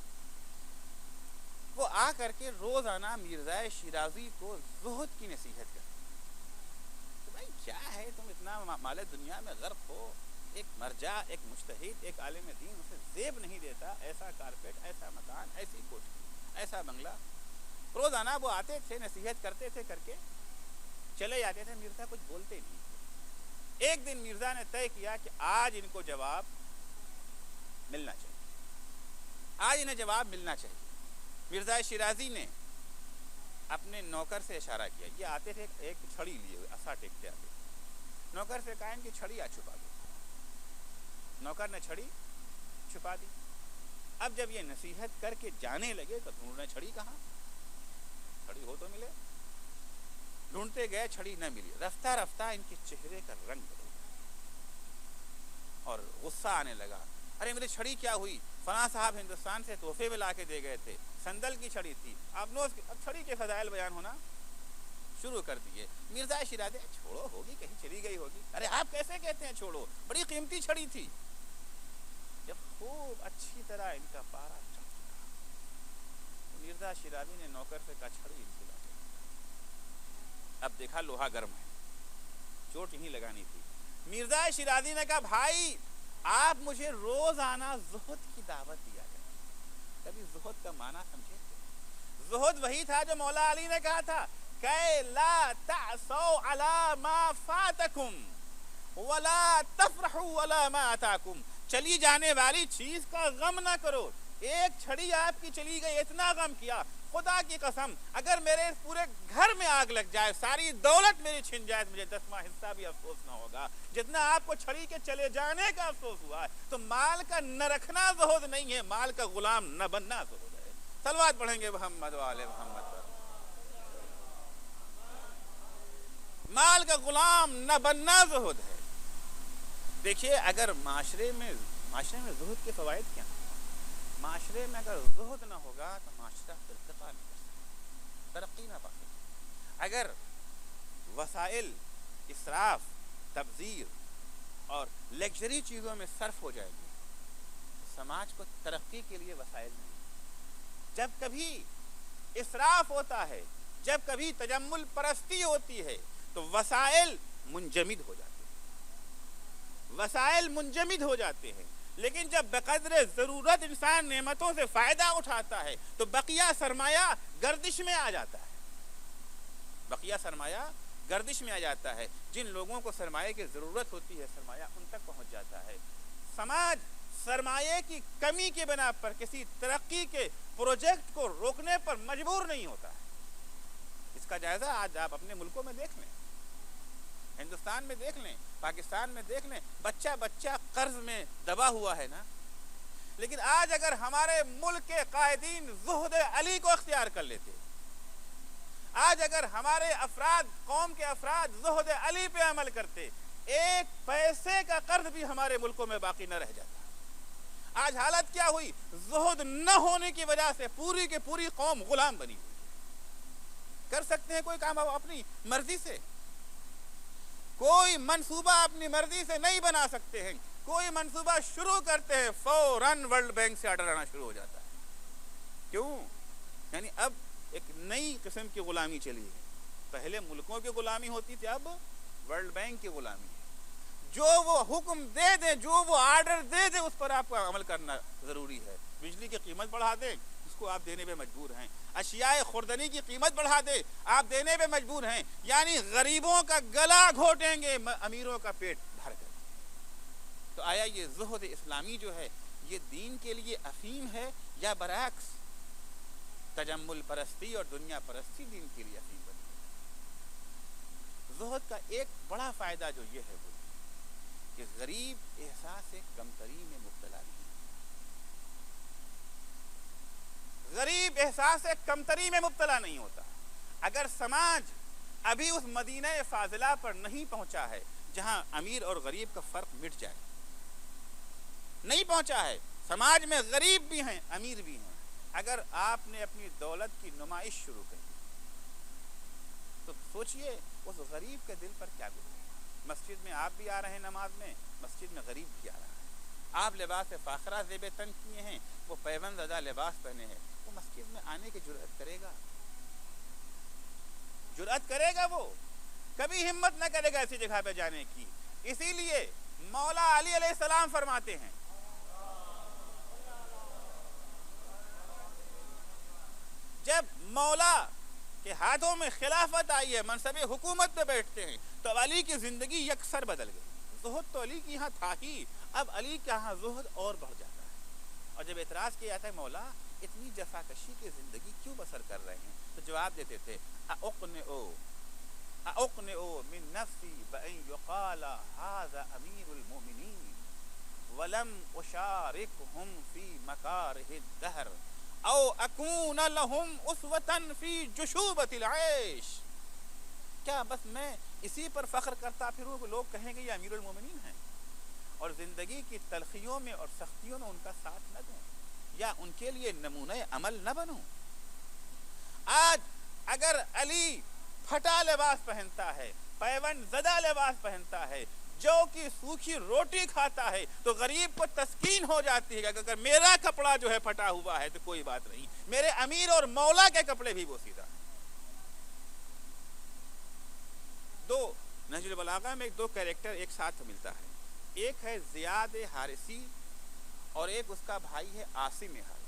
وہ آ کر کے روزانہ مرزا شیرازی کو زہد کی نصیحت کرتے، کہ بھائی کیا ہے تم اتنا مال دنیا میں غرق ہو، ایک مرجع، ایک مجتہد، ایک عالم دین اسے زیب نہیں دیتا، ایسا کارپیٹ، ایسا مکان، ایسی کوٹھی، ایسا بنگلہ۔ روزانہ وہ آتے تھے، نصیحت کرتے تھے، کر کے چلے جاتے تھے، مرزا کچھ بولتے نہیں تھے۔ ایک دن مرزا نے طے کیا کہ آج ان کو جواب ملنا چاہیے، آج انہیں جواب ملنا چاہیے۔ مرزا شیرازی نے اپنے نوکر سے اشارہ کیا، یہ آتے تھے ایک چھڑی لیے ہوئے، عصا ٹیکتے آتے، نوکر سے کہا ان کی چھڑی آج چھپا دو، نوکر نے چھڑی چھپا دی۔ اب جب یہ نصیحت کر کے جانے لگے تو ڈھونڈنے چھڑی کہاں، چھڑی ہو تو ملے، ڈھونڈتے گئے، چھڑی نہ ملی، رفتہ رفتہ ان کے چہرے کا رنگ بدل گیا اور غصہ آنے لگا، ارے میری چھڑی کیا ہوئی؟ فلاں صاحب ہندوستان سے تحفے میں لا کے دے گئے تھے، سندل کی چھڑی تھی، آپ نے اب چھڑی کے فضائل بیان ہونا شروع کر دیے۔ مرزا شیرازی چھوڑو، ہوگی کہیں چلی گئی ہوگی، ارے آپ کیسے کہتے ہیں چھوڑو، بڑی قیمتی چھڑی تھی۔ جب خوب اچھی طرح ان کا پارا چمکا، مرزا شیرازی نے نوکر سے کہا چھڑی ان سے لا کے، اب دیکھا لوہا گرم ہے، چوٹ یہیں لگانی تھی۔ مرزا شیرازی نے کہا بھائی آپ مجھے روزانہ زہد کی دعوت دیا کریں، کبھی زہد کا معنی سمجھے تھے؟ زہد وہی تھا جو مولا علی نے کہا تھا کہ لا تعصوا علی ما فاتکم ولا تفرحوا علی ما اتاکم، چلی جانے والی چیز کا غم نہ کرو، ایک چھڑی آپ کی چلی گئی، اتنا غم کیا، خدا کی قسم اگر میرے پورے گھر میں آگ لگ جائے، ساری دولت میری چھن جائے، مجھے 10واں حصہ بھی افسوس نہ ہوگا جتنا آپ کو چھڑی کے چلے جانے کا افسوس ہوا ہے۔ تو مال کا نہ رکھنا زہد نہیں ہے، مال کا غلام نہ بننا زہد ہے۔ صلوات پڑھیں گے محمد وآل محمد پر۔ مال کا غلام نہ بننا زہد ہے۔ دیکھیے اگر معاشرے میں زہد کے فوائد کیا ہیں؟ معاشرے میں اگر زہد نہ ہوگا تو معاشرہ ارتقا نہیں کر سکتا، ترقی نہ پا سکتا۔ اگر وسائل اسراف، تبذیر اور لگژری چیزوں میں صرف ہو جائے گی، سماج کو ترقی کے لیے وسائل نہیں۔ جب کبھی اسراف ہوتا ہے، جب کبھی تجمل پرستی ہوتی ہے تو وسائل منجمد ہو جاتے ہیں، وسائل منجمد ہو جاتے ہیں۔ لیکن جب بقدر ضرورت انسان نعمتوں سے فائدہ اٹھاتا ہے تو بقیہ سرمایہ گردش میں آ جاتا ہے، بقیہ سرمایہ گردش میں آ جاتا ہے۔ جن لوگوں کو سرمایہ کی ضرورت ہوتی ہے سرمایہ ان تک پہنچ جاتا ہے۔ سماج سرمایہ کی کمی کے بنا پر کسی ترقی کے پروجیکٹ کو روکنے پر مجبور نہیں ہوتا ہے۔ اس کا جائزہ آج آپ اپنے ملکوں میں دیکھ لیں، ہندوستان میں دیکھ لیں، پاکستان میں دیکھ لیں، بچہ بچہ قرض میں دبا ہوا ہے نا۔ لیکن آج اگر ہمارے ملک کے قائدین زہد علی کو اختیار کر لیتے، آج اگر ہمارے افراد، قوم کے افراد زہد علی پہ عمل کرتے، ایک پیسے کا قرض بھی ہمارے ملکوں میں باقی نہ رہ جاتا۔ آج حالت کیا ہوئی؟ زہد نہ ہونے کی وجہ سے پوری کی پوری قوم غلام بنی ہوئی۔ کر سکتے ہیں کوئی کام اپنی مرضی سے، کوئی منصوبہ اپنی مرضی سے نہیں بنا سکتے ہیں۔ کوئی منصوبہ شروع کرتے ہیں فوراً ورلڈ بینک سے آرڈر آنا شروع ہو جاتا ہے۔ کیوں؟ یعنی اب ایک نئی قسم کی غلامی چلی ہے۔ پہلے ملکوں کی غلامی ہوتی تھی، اب ورلڈ بینک کی غلامی ہے۔ جو وہ حکم دے دے، جو وہ آرڈر دے دے، اس پر آپ کو عمل کرنا ضروری ہے۔ بجلی کی قیمت بڑھا دے، اس کو آپ دینے پہ مجبور ہیں۔ اشیاء خوردنی کی قیمت بڑھا دے، آپ دینے پہ مجبور ہیں۔ یعنی غریبوں کا گلا گھوٹیں گے، امیروں کا پیٹ بھر کر۔ تو آیا یہ زہد اسلامی جو ہے یہ دین کے لیے افیم ہے یا برعکس تجمل پرستی اور دنیا پرستی دین کے لیے افیم بنی؟ زہد کا ایک بڑا فائدہ جو یہ ہے وہ کہ غریب احساس کمتری میں مبتلا نہیں، غریب احساس کمتری میں مبتلا نہیں ہوتا۔ اگر سماج ابھی اس مدینہ فاضلہ پر نہیں پہنچا ہے جہاں امیر اور غریب کا فرق مٹ جائے، نہیں پہنچا ہے، سماج میں غریب بھی ہیں امیر بھی ہیں، اگر آپ نے اپنی دولت کی نمائش شروع کر دی تو سوچئے اس غریب کے دل پر کیا گزرے۔ مسجد میں آپ بھی آ رہے ہیں نماز میں، مسجد میں غریب بھی آ رہا ہے، آپ لباس فاخرہ زیب تن کیے ہیں، وہ پیوند زدہ لباس پہنے ہیں، وہ مسجد میں آنے کی جرأت کرے گا؟ جرأت کرے گا؟ وہ کبھی ہمت نہ کرے گا ایسی جگہ پہ جانے کی۔ اسی لیے مولا علی علیہ السلام فرماتے ہیں جب مولا کے ہاتھوں میں خلافت آئی ہے، منصب حکومت پہ بیٹھتے ہیں، تو علی کی زندگی یکسر بدل گئی۔ زہد تو علی کی یہاں تھا ہی، اب علی کے یہاں زہد اور بڑھ جاتا ہے۔ اور جب اعتراض کیا جاتا ہے مولا اتنی جفاکشی کی زندگی کیوں بسر کر رہے ہیں، تو جواب دیتے تھے اقنعو من نفسی بأن یقال ھذا امیر المؤمنین ولم اشارکہم فی مکارہ الدہر او اکون لہم اسوۃ فی جشوبۃ العیش۔ کیا بس میں اسی پر فخر کرتا پھروں کہ لوگ کہیں گے یہ امیر المومنین ہیں، اور زندگی کی تلخیوں میں اور سختیوں میں ان کا ساتھ نہ دوں، یا ان کے لیے نمونہ عمل نہ بنوں؟ آج اگر علی پھٹا لباس پہنتا ہے، پیوند زدہ لباس پہنتا ہے، جو کی سوکھی روٹی کھاتا ہے، تو غریب کو تسکین ہو جاتی ہے کہ اگر میرا کپڑا جو ہے پھٹا ہوا ہے تو کوئی بات نہیں، میرے امیر اور مولا کے کپڑے بھی وہ سیدھا ہیں۔ دو نہج البلاغہ میں دو کیریکٹر ایک ساتھ ملتا ہے، ایک ہے زیاد حارثی اور ایک اس کا بھائی ہے عاصم حارثی۔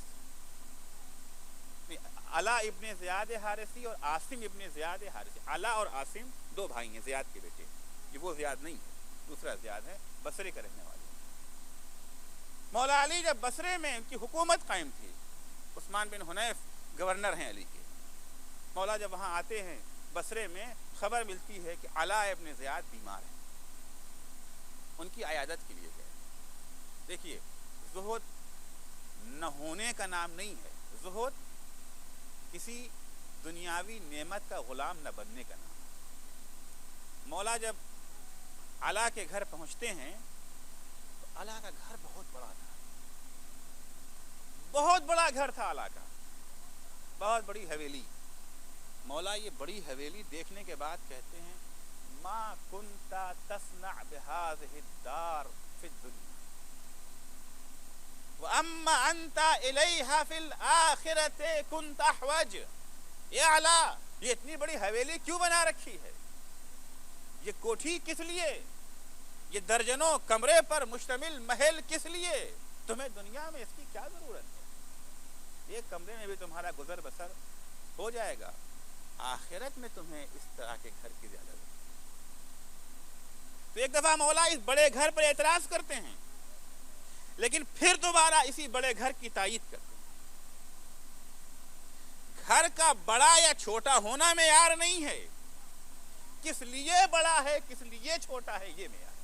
علا ابن زیاد حارثی اور عاصم ابن زیاد حارثی۔ علا اور عاصم دو بھائی ہیں، زیاد کے بیٹے، یہ وہ زیاد نہیں ہے، دوسرا زیاد ہے، بصرے کا رہنے والے۔ مولا علی جب بصرے میں ان کی حکومت قائم تھی، عثمان بن حنیف گورنر ہیں علی کے، مولا جب وہاں آتے ہیں بصرے میں، خبر ملتی ہے کہ علا ابن زیاد بیمار ہیں، ان کی عیادت کے لیے گئے۔ دیکھیے زہد نہ ہونے کا نام نہیں ہے، زہد کسی دنیاوی نعمت کا غلام نہ بننے کا نام ہے۔ مولا جب علا کے گھر پہنچتے ہیں تو علا کا گھر بہت بڑا تھا، بہت بڑا گھر تھا علا کا، بہت بڑی حویلی۔ مولا یہ بڑی حویلی دیکھنے کے بعد کہتے ہیں ما کنت تصنع بهذه الدار في الدنيا واما انت الیها فی الاخرة كنت احوج۔ یہ علا یہ اتنی بڑی حویلی کیوں بنا رکھی ہے، یہ کوٹھی کس لیے، یہ درجنوں کمرے پر مشتمل محل کس لیے، تمہیں دنیا میں اس کی کیا ضرورت ہے، ایک کمرے میں بھی تمہارا گزر بسر ہو جائے گا، آخرت میں تمہیں اس طرح کے گھر کی زیادہ ضرورت ہے۔ تو ایک دفعہ مولا اس بڑے گھر پر اعتراض کرتے ہیں، لیکن پھر دوبارہ اسی بڑے گھر کی تائید کرتے ہیں۔ گھر کا بڑا یا چھوٹا ہونا معیار نہیں ہے، کس لیے بڑا ہے کس لیے چھوٹا ہے یہ معیار۔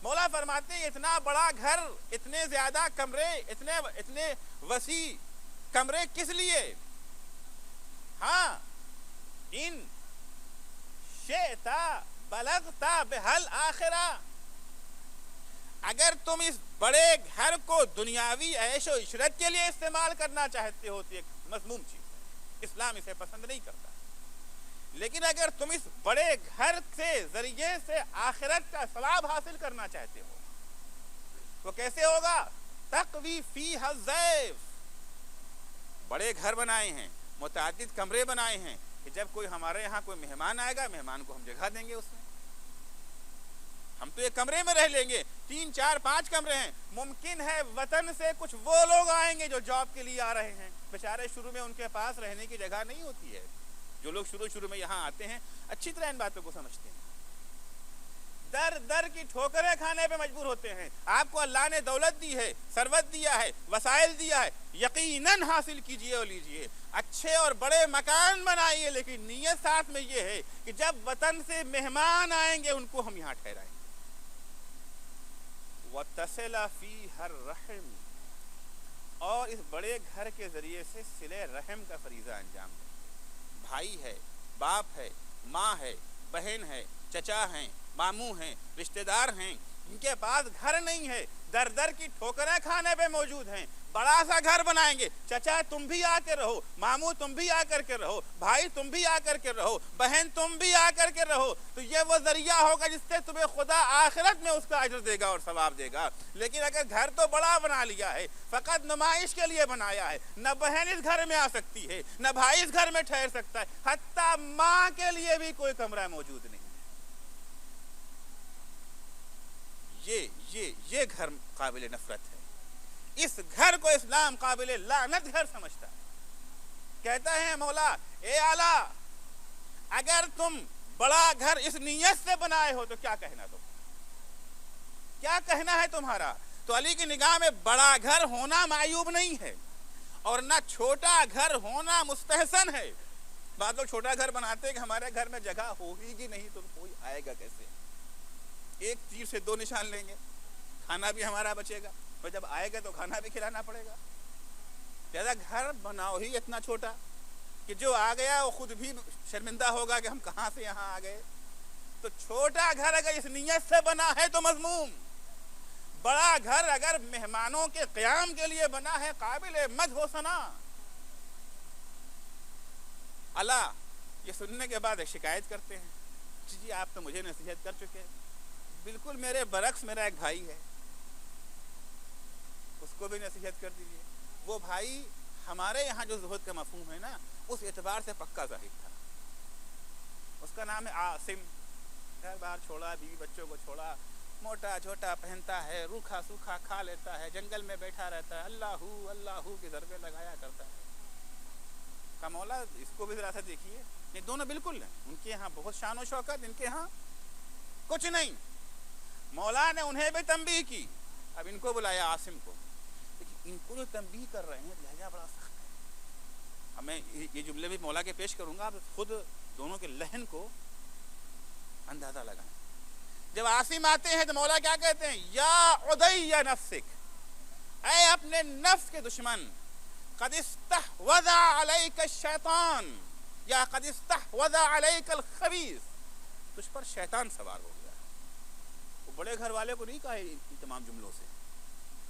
مولا فرماتے ہیں اتنا بڑا گھر، اتنے زیادہ کمرے، اتنے وسیع کمرے کس لیے؟ ہاں ان شئتا بلغتا بہل آخرہ، اگر تم اس بڑے گھر کو دنیاوی عیش و عشرت کے لیے استعمال کرنا چاہتے ہو تو ایک مذموم چیز ہے، اسلام اسے پسند نہیں کرتا، لیکن اگر تم اس بڑے گھر سے ذریعے سے آخرت کا ثواب حاصل کرنا چاہتے ہو تو کیسے ہوگا؟ تقوی فیہ الضیف، بڑے گھر بنائے ہیں، متعدد کمرے بنائے ہیں کہ جب کوئی ہمارے یہاں کوئی مہمان آئے گا، مہمان کو ہم جگہ دیں گے، اس میں ہم تو ایک کمرے میں رہ لیں گے، 3 4 5 کمرے ہیں، ممکن ہے وطن سے کچھ وہ لوگ آئیں گے جو جاب کے لیے آ رہے ہیں، بیچارے شروع میں ان کے پاس رہنے کی جگہ نہیں ہوتی ہے، جو لوگ شروع میں یہاں آتے ہیں اچھی طرح ان باتوں کو سمجھتے ہیں، در در کی ٹھوکریں کھانے پہ مجبور ہوتے ہیں۔ آپ کو اللہ نے دولت دی ہے، ثروت دیا ہے، وسائل دیا ہے، یقیناً حاصل کیجئے اور لیجئے، اچھے اور بڑے مکان بنائیے، لیکن نیت ساتھ میں یہ ہے کہ جب وطن سے مہمان آئیں گے ان کو ہم یہاں ٹھہرائیں گے۔ وَتَصِلَ فِيهَا الرَّحِمُ، اور اس بڑے گھر کے ذریعے سے صلہ رحم کا فریضہ انجام دیں۔ بھائی ہے، باپ ہے، ماں ہے، بہن ہے، چچا ہیں، ماموں ہیں، رشتہ دار ہیں، ان کے پاس گھر نہیں ہے، در در کی ٹھوکریں کھانے پہ موجود ہیں، بڑا سا گھر بنائیں گے، چچا تم بھی آ کے رہو، ماموں تم بھی آ کر کے رہو، بھائی تم بھی آ کر کے رہو، بہن تم بھی آ کر کے رہو، تو یہ وہ ذریعہ ہوگا جس سے تمہیں خدا آخرت میں اس کا اجر دے گا اور ثواب دے گا۔ لیکن اگر گھر تو بڑا بنا لیا ہے، فقط نمائش کے لیے بنایا ہے، نہ بہن اس گھر میں آ سکتی ہے، نہ بھائی اس گھر میں ٹھہر سکتا ہے، حتیٰ ماں کے لیے بھی کوئی کمرہ موجود نہیں، یہ گھر قابل نفرت ہے، اس گھر کو اسلام قابل لعنت گھر سمجھتا ہے۔ کہتا ہے مولا اے اعلیٰ، اگر تم بڑا گھر اس نیت سے بنائے ہو تو کیا کہنا کیا کہنا ہے تمہارا؟ تو علی کی نگاہ میں بڑا گھر ہونا معیوب نہیں ہے اور نہ چھوٹا گھر ہونا مستحسن ہے۔ بعض لوگ چھوٹا گھر بناتے ہیں کہ ہمارے گھر میں جگہ ہوگی نہیں تو کوئی آئے گا کیسے، ایک تیر سے 2 نشان لیں گے، کھانا بھی ہمارا بچے گا، اور جب آئے گا تو کھانا بھی کھلانا پڑے گا۔ لہذا گھر بناؤ ہی اتنا چھوٹا کہ جو آ گیا وہ خود بھی شرمندہ ہوگا کہ ہم کہاں سے یہاں آ گئے۔ تو چھوٹا گھر اگر اس نیت سے بنا ہے تو مذموم، بڑا گھر اگر مہمانوں کے قیام کے لیے بنا ہے قابل مدح و ثنا۔ اللہ یہ سننے کے بعد شکایت کرتے ہیں، جی آپ تو مجھے نصیحت کر چکے، بالکل میرے برعکس میرا ایک بھائی ہے، اس کو بھی نصیحت کر دیجیے۔ وہ بھائی ہمارے یہاں جو زہد کا مفہوم ہے نا، اس اعتبار سے پکا زاہد تھا، اس کا نام ہے عاصم، گھر بار چھوڑا، بیوی بچوں کو چھوڑا، موٹا چھوٹا پہنتا ہے، روکھا سوکھا کھا لیتا ہے، جنگل میں بیٹھا رہتا ہے، اللہ اللہ کے ضربے لگایا کرتا ہے۔ کہا مولا اس کو بھی ذرا سا دیکھیے، یہ دونوں بالکل ہیں، ان کے یہاں بہت شان و شوکت، ان کے یہاں کچھ نہیں۔ مولا نے انہیں بھی تنبیہ کی، اب ان کو بلایا عاصم کو، لیکن ان کو جو تنبیہ کر رہے ہیں لہجہ بڑا سخت ہے. اب میں یہ جملے بھی مولا کے پیش کروں گا، آپ خود دونوں کے لہن کو اندازہ لگائیں. جب عاصم آتے ہیں تو مولا کیا کہتے ہیں؟ یا عدی نفسک، اے اپنے نفس کے دشمن، قد استحوذ علیک الشیطان یا قد استحوذ علیک الخبیث، تجھ پر شیطان سوار ہو گیا. وہ بڑے گھر والے کو نہیں کہا ان تمام جملوں سے،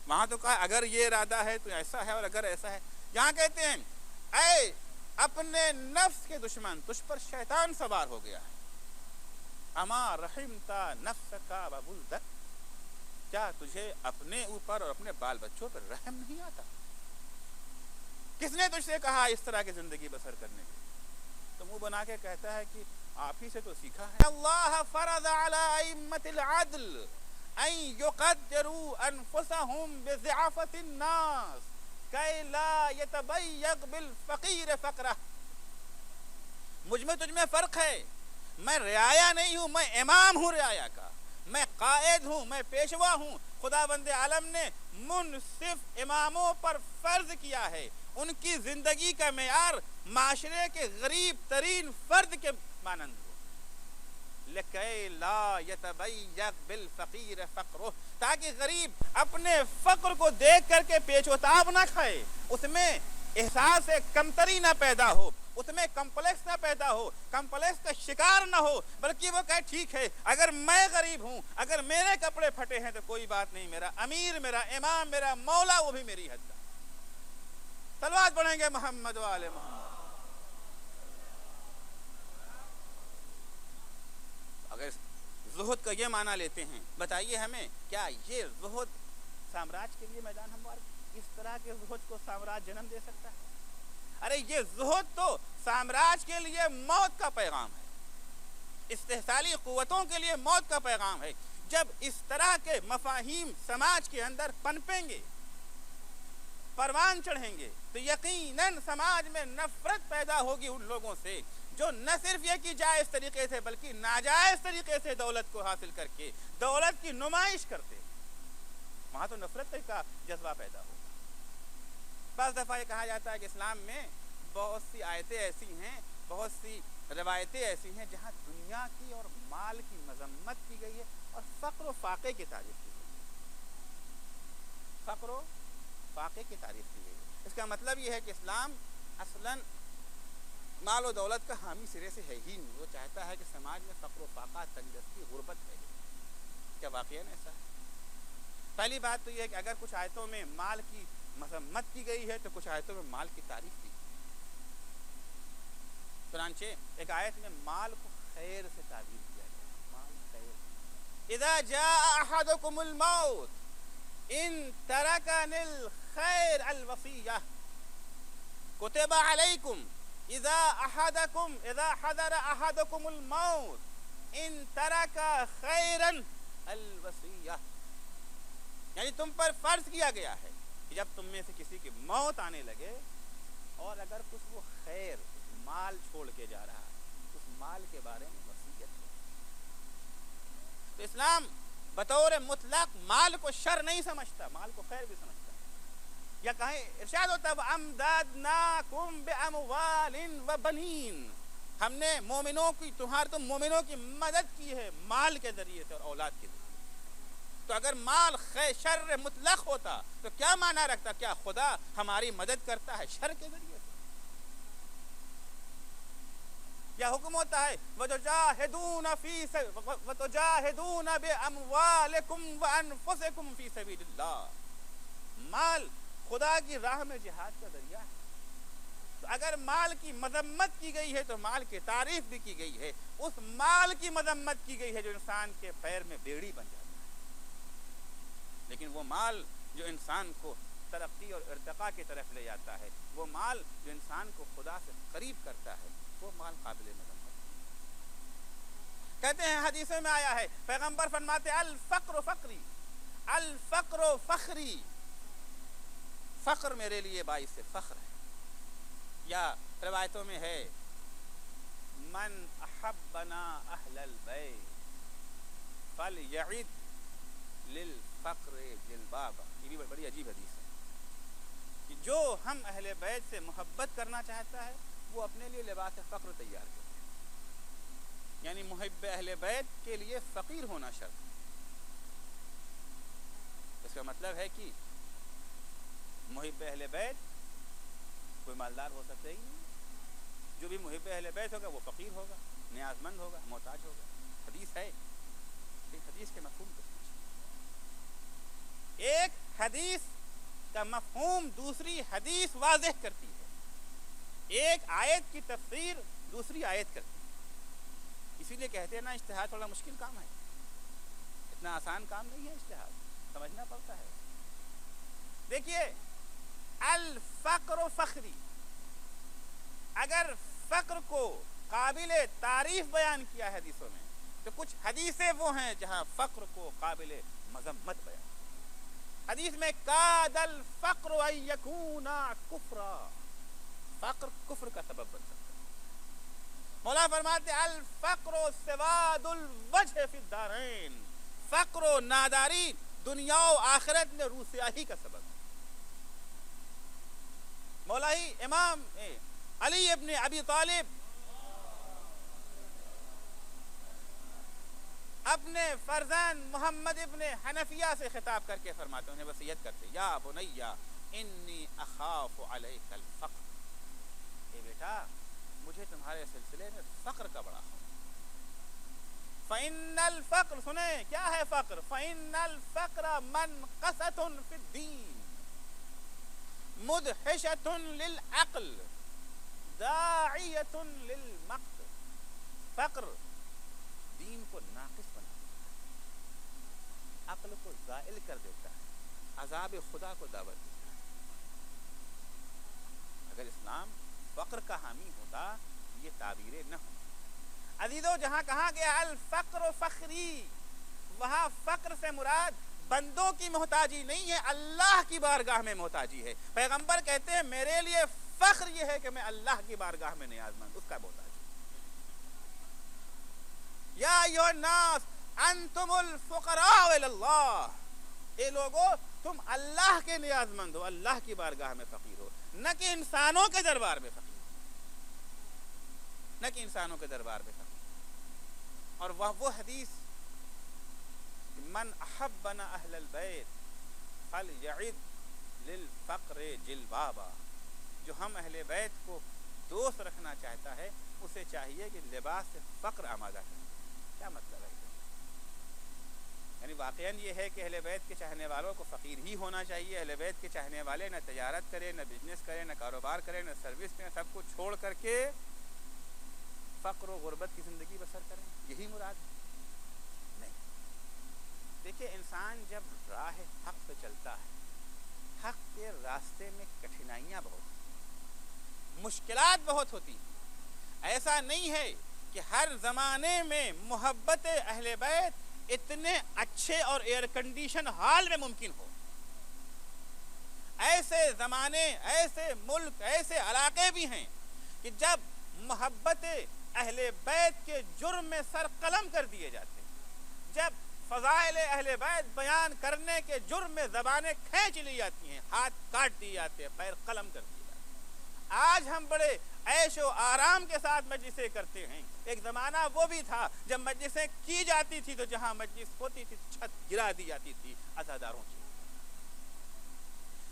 وہاں تو کہا اگر یہ ارادہ ہے تو ایسا ہے اور اگر ایسا ہے. یہاں کہتے ہیں اے اپنے نفس کے دشمن، تجھ پر شیطان سوار ہو گیا ہے. اما رحمتا نفسک وولدک، کیا تجھے اپنے اوپر اور اپنے بال بچوں پر رحم نہیں آتا؟ کس نے تجھ سے کہا اس طرح کی زندگی بسر کرنے کی؟ تو منہ بنا کے کہتا ہے کہ آپ ہی سے تو سیکھا ہے. اللہ فرض علی ائمۃ العدل ان یقدروا انفسهم بضعافۃ الناس کی لا یتبیق بالفقیر فقرہ. مجھ میں تجھ میں فرق ہے، میں رعایا نہیں ہوں، میں امام ہوں رعایا کا، میں قائد ہوں، میں پیشوا ہوں. خداوند عالم نے منصف اماموں پر فرض کیا ہے، ان کی زندگی کا معیار معاشرے کے غریب ترین فرد کے مانند ہو. لکی لا یتبیق بالفقیر فقرہ، تاکہ غریب اپنے فقر کو دیکھ کر کے پیچ و تاب نہ کھائے، اس میں احساس کمتری نہ پیدا ہو، اس میں کمپلیکس نہ پیدا ہو، کمپلیکس کا شکار نہ ہو، بلکہ وہ کہے ٹھیک ہے اگر میں غریب ہوں، اگر میرے کپڑے پھٹے ہیں تو کوئی بات نہیں، میرا امیر، میرا امام، میرا مولا وہ بھی میری حد کا. صلوات پڑھیں گے محمد و آل محمد. اگر زہد کا یہ معنی لیتے ہیں، بتائیے ہمیں کیا یہ زہد سامراج کے لیے میدان ہموار، اس طرح کے زہد کو سامراج جنم دے سکتا ہے؟ ارے یہ زہد تو سامراج کے لیے موت کا پیغام ہے، استحصالی قوتوں کے لیے موت کا پیغام ہے. جب اس طرح کے مفاہیم سماج کے اندر پنپیں گے، پروان چڑھیں گے، تو یقیناً سماج میں نفرت پیدا ہوگی ان لوگوں سے جو نہ صرف یہ کہ جائز طریقے سے بلکہ ناجائز طریقے سے دولت کو حاصل کر کے دولت کی نمائش کرتے. وہاں تو نفرت کا جذبہ پیدا ہوگا. بعض دفعہ یہ کہا جاتا ہے کہ اسلام میں بہت سی آیتیں ایسی ہیں، بہت سی روایتیں ایسی ہیں جہاں دنیا کی اور مال کی مذمت کی گئی ہے اور فقر و فاقے کی تعریف کی گئی ہے. فقر و فاقے کی تعریف کی گئی ہے. اس کا مطلب یہ ہے کہ اسلام اصلاً مال و دولت کا حامی سرے سے ہے ہی نہیں. وہ چاہتا ہے کہ سماج میں فقر و فاقہ، تنگدستی، غربت ہے. کیا واقعاً ایسا ہے؟ پہلی بات تو یہ ہے کہ اگر کچھ آیتوں میں مال کی مذمت کی گئی ہے تو کچھ آیتوں میں مال کی تعریف کی گئی. چنانچہ ایک آیت میں مال کو خیر سے تعبیر کیا گیا. مال خیر. اذا جاء احدکم الموت ان ترکن الخیر الوصیہ کتب علیکم اذا حضر احدکم الموت ان ترک خیرا الوصیہ. یعنی تم پر فرض کیا گیا ہے کہ جب تم میں سے کسی کی موت آنے لگے اور اگر کچھ وہ خیر مال چھوڑ کے جا رہا ہے، اس مال کے بارے میں وصیت ہے. تو اسلام بطور مطلق مال کو شر نہیں سمجھتا، مال کو خیر بھی سمجھتا. یا کہیں ارشاد ہوتا ہے وَأَمْدَدْنَاكُمْ بِأَمْوَالٍ وَبَنِينَ، ہم نے تم مومنوں کی مدد کی ہے مال کے ذریعے سے اور اولاد کے ذریعے. تو اگر مال شر مطلق ہوتا تو کیا معنی رکھتا؟ کیا خدا ہماری مدد کرتا ہے شر کے ذریعے سے؟ یا حکم ہوتا ہے وَتُجَاهِدُونَ بِأَمْوَالِكُمْ وَأَنفُسِكُمْ فِي سَبِيلِ اللَّهِ. مال خدا کی راہ میں جہاد کا ذریعہ ہے. تو اگر مال کی مذمت کی گئی ہے تو مال کی تعریف بھی کی گئی ہے. اس مال کی مذمت کی گئی ہے جو انسان کے پیر میں بیڑی بن جاتا ہے. لیکن وہ مال جو انسان کو ترقی اور ارتقاء کی طرف لے جاتا ہے، وہ مال جو انسان کو خدا سے قریب کرتا ہے، وہ مال قابل مذمت. کہتے ہیں حدیثوں میں آیا ہے، پیغمبر فرماتے الفقر فقری، الفقر فخری، فقر میرے لیے باعث فخر ہے. یا روایتوں میں ہے من احبنا اہل البیت فلیعد للفقر الفقر جلبابا، یہ بھی بڑی عجیب حدیث ہے کہ جو ہم اہل بیت سے محبت کرنا چاہتا ہے وہ اپنے لیے لباس فقر تیار کرتا ہے، یعنی محب اہل بیت کے لیے فقیر ہونا شرط ہے۔ اس کا مطلب ہے کہ محب اہل بیت کوئی مالدار ہو سکتا ہی نہیں، جو بھی محب اہل بیت ہوگا وہ فقیر ہوگا، نیاز مند ہوگا، محتاج ہوگا۔ حدیث ہے، حدیث کے مفہوم کو ایک حدیث کا مفہوم دوسری حدیث واضح کرتی ہے، ایک آیت کی تفسیر دوسری آیت کرتی ہے۔ اسی لیے کہتے ہیں نا اجتہاد تھوڑا مشکل کام ہے، اتنا آسان کام نہیں ہے، اجتہاد سمجھنا پڑتا ہے۔ دیکھیے الفقر فخری، اگر فقر کو قابل تعریف بیان کیا ہے حدیثوں میں تو کچھ حدیثیں وہ ہیں جہاں فقر کو قابل مذمت بیان۔ حدیث میں کاد الفقر ان یکون کفرا، فقر کفر کا سبب بن سکتا ہے۔ مولا فرماتے الفقر سواد الوجہ فی الدارین، فقر و ناداری دنیا و آخرت میں روسیاہی کا سبب ہے۔ مولا ہی امام علی ابن ابی طالب اپنے فرزند محمد ابن حنفیہ سے خطاب کر کے فرماتے ہیں، انہیں وصیت کرتے، یا بنیا انی اخاف علیک الفقر، اے بیٹا مجھے تمہارے سلسلے میں فقر کا بڑا خوف۔ فإن الفقر، سنیں کیا ہے فقر؟ فإن الفقر منقصۃ فی الدین مدہشۃ للعقل داعیۃ للمقت۔ فقر دین کو ناقص بنا دیتا ہے، عقل کو زائل کر دیتا ہے، عذاب خدا کو دعوت دیتا ہے۔ اگر اسلام فقر کا حامی ہوتا یہ تعبیریں نہ ہوں۔ عزیزو جہاں کہا گیا الفقر فخری، وہاں فقر سے مراد بندوں کی محتاجی نہیں ہے، اللہ کی بارگاہ میں محتاجی ہے۔ پیغمبر کہتے ہیں میرے لیے فخر یہ ہے کہ میں اللہ کی بارگاہ میں نیاز مند، اس کا محتاج ہوں۔ یا ایھا الناس انتم الفقراء الی اللہ، اے لوگو تم اللہ کے نیاز مند ہو، اللہ کی بارگاہ میں فقیر ہو، نہ کہ انسانوں کے دربار میں فقیر، نہ کہ انسانوں کے دربار میں فقیر۔ اور وہ حدیث من احبنا اہل البیت فلیعد للفقر جلبابا، جو ہم اہل بیت کو دوست رکھنا چاہتا ہے اسے چاہیے کہ لباس سے فقر آمادہ کرے۔ کیا مطلب ہے؟ یعنی واقعاً یہ ہے کہ اہل بیت کے چاہنے والوں کو فقیر ہی ہونا چاہیے۔ اہل بیت کے چاہنے والے نہ تجارت کرے، نہ بزنس کرے، نہ کاروبار کرے، نہ سروس کرے، سب کو چھوڑ کر کے فقر و غربت کی زندگی بسر کریں، یہی مراد ہے؟ نہیں۔ دیکھیے انسان جب راہ حق پہ چلتا ہے، حق کے راستے میں کٹھنائیاں بہت ہوتی، مشکلات بہت ہوتی، ایسا نہیں ہے کہ ہر زمانے میں محبت اہل بیت اتنے اچھے اور ایئر کنڈیشن حال میں ممکن ہو۔ ایسے زمانے، ایسے ملک، ایسے علاقے بھی ہیں کہ جب محبت اہل بیت کے جرم میں سر قلم کر دیے جاتے ہیں، جب فضائل اہل بیت بیان کرنے کے جرم میں زبانیں کھینچ لی جاتی ہیں، ہاتھ کاٹ دیے جاتے ہیں، پیر قلم کر دیے جاتے ہیں۔ آج ہم بڑے عیش و آرام کے ساتھ مجلسیں کرتے ہیں، ایک زمانہ وہ بھی تھا جب مجلسیں کی جاتی تھی تو جہاں مجلس ہوتی تھی چھت گرا دی جاتی تھی عزاداروں کی۔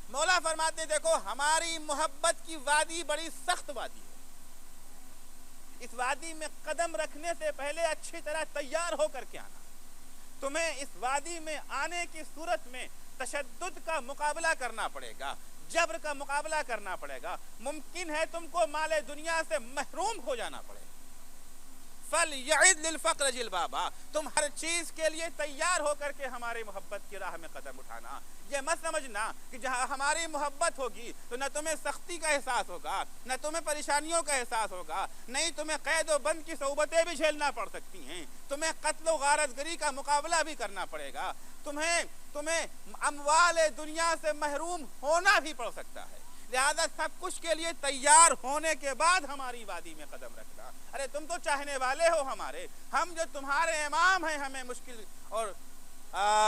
مولا فرماتے دیکھو ہماری محبت کی وادی بڑی سخت وادی ہے، اس وادی میں قدم رکھنے سے پہلے اچھی طرح تیار ہو کر کے آنا۔ تمہیں اس وادی میں آنے کی صورت میں تشدد کا مقابلہ کرنا پڑے گا، جبر کا مقابلہ کرنا پڑے گا، ممکن ہے تم کو مال دنیا سے محروم ہو جانا پڑے۔ فَلْيَعِدْ لِلْفَقْرِ جِلْبَابًا، تم ہر چیز کے لیے تیار ہو کر کے ہماری محبت کی راہ میں قدم اٹھانا۔ یہ مت سمجھنا کہ جہاں ہماری محبت ہوگی تو نہ تمہیں سختی کا احساس ہوگا، نہ تمہیں پریشانیوں کا احساس ہوگا، نہیں تمہیں قید و بند کی صعوبتیں بھی جھیلنا پڑ سکتی ہیں، تمہیں قتل و غارت گری کا مقابلہ بھی کرنا پڑے گا، تمہیں اموال دنیا سے محروم ہونا بھی پڑ سکتا ہے۔ لہذا سب کچھ کے لیے تیار ہونے کے بعد ہماری وادی میں قدم رکھنا۔ ارے تم تو چاہنے والے ہو ہمارے، ہم جو تمہارے امام ہیں ہمیں مشکل اور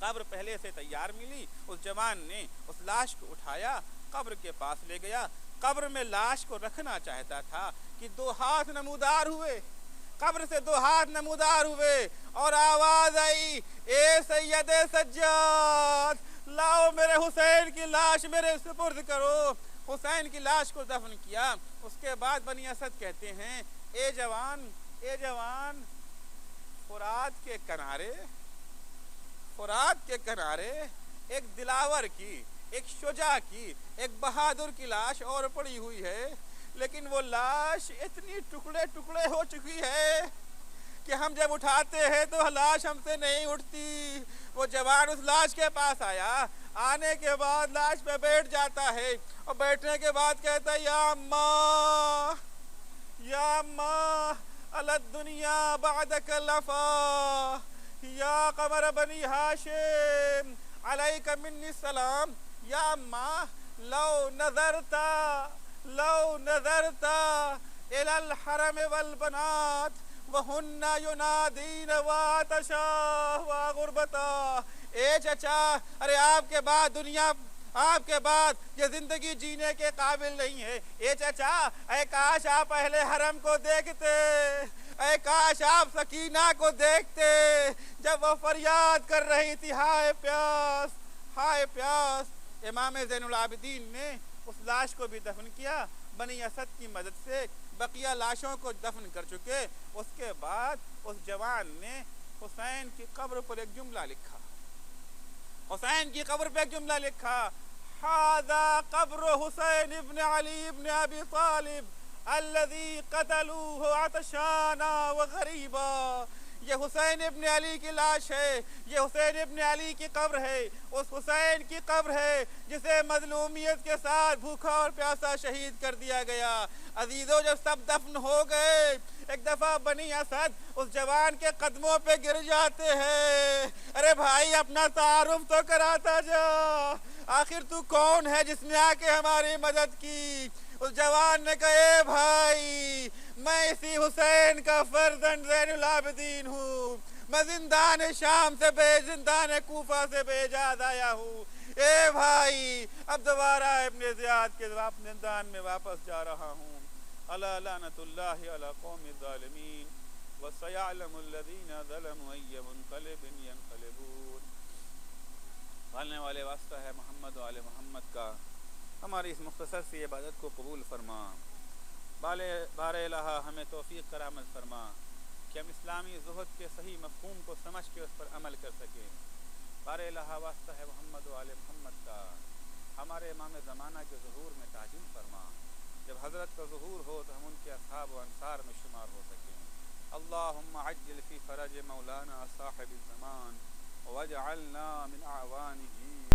قبر پہلے سے تیار ملی، اس جوان نے اس لاش کو اٹھایا، قبر کے پاس لے گیا، قبر میں لاش کو رکھنا چاہتا تھا کہ 2 ہاتھ نمودار ہوئے، قبر سے 2 ہاتھ نمودار ہوئے اور آواز آئی، اے سید سجاد، لاؤ میرے حسین کی لاش میرے سپرد کرو۔ حسین کی لاش کو دفن کیا۔ اس کے بعد بنی اسد کہتے ہیں، اے جوان فرات کے کنارے ایک دلاور کی، ایک شجاع کی، ایک بہادر کی لاش اور پڑی ہوئی ہے، لیکن وہ لاش اتنی ٹکڑے ٹکڑے ہو چکی ہے کہ ہم جب اٹھاتے ہیں تو لاش ہم سے نہیں اٹھتی۔ وہ جوان اس لاش کے پاس آیا، آنے کے بعد لاش پہ بیٹھ جاتا ہے اور بیٹھنے کے بعد کہتا ہے، یا اماں الدنیا بعدک لفا، یا قمر بنی ہاشم علیک منی السلام، یا اماں لو نظرتا الی الحرم والبنات وہن ینادین وعطشا وغربتا۔ اے چچا، ارے آپ کے بعد دنیا، آپ کے بعد یہ زندگی جینے کے قابل نہیں ہے۔ اے چچا، اے کاش آپ اہل حرم کو دیکھتے، اے کاش آپ سکینہ کو دیکھتے جب وہ فریاد کر رہی تھی، ہائے پیاس، ہائے پیاس۔ امام زین العابدین نے اس لاش کو بھی دفن کیا، بنی اسد کی مدد سے بقیہ لاشوں کو دفن کر چکے۔ اس کے بعد اس جوان نے حسین کی قبر پر ایک جملہ لکھا، حسین کی قبر پہ ایک جملہ لکھا، هذا قبر حسین ابن علی ابن ابی طالب الذي قتلوه عطشانا وغریبا۔ یہ حسین ابن علی کی لاش ہے، یہ حسین ابن علی کی قبر ہے، اس حسین کی قبر ہے جسے مظلومیت کے ساتھ بھوکا اور پیاسا شہید کر دیا گیا۔ عزیزو، جب سب دفن ہو گئے، ایک دفعہ بنی اسد اس جوان کے قدموں پہ گر جاتے ہیں، ارے بھائی اپنا تعارف تو کراتا جا، آخر تو کون ہے جس نے آ کے ہماری مدد کی؟ اس جوان نے کہا، اے بھائی، میں اسی حسین کا فرزند زین العابدین ہوں، میں زندان شام سے زندان کوفہ سے بیجاز آیا ہوں۔ اے بھائی، اب دوبارہ ابن زیاد کے زندان میں واپس جا رہا ہوں۔ الا لعنت اللہ علی قوم الظالمین وسیعلم الذین ظلموا ای منقلب ینقلبون۔ پالنے والے واسطہ ہے محمد و آل محمد کا، ہماری اس مختصر سی عبادت کو قبول فرما۔ بار الہ ہمیں توفیق کرامت فرما کہ ہم اسلامی زہد کے صحیح مفہوم کو سمجھ کے اس پر عمل کر سکیں۔ بار الہ واسطہ ہے محمد و آل محمد کا، ہمارے امام زمانہ کے ظہور میں تعظیم فرما، جب حضرت کا ظہور ہو تو ہم ان کے اصحاب و انصار میں شمار ہو سکیں۔ اللہم عجل فی فرج مولانا صاحب الزمان واجعلنا من اعوانہ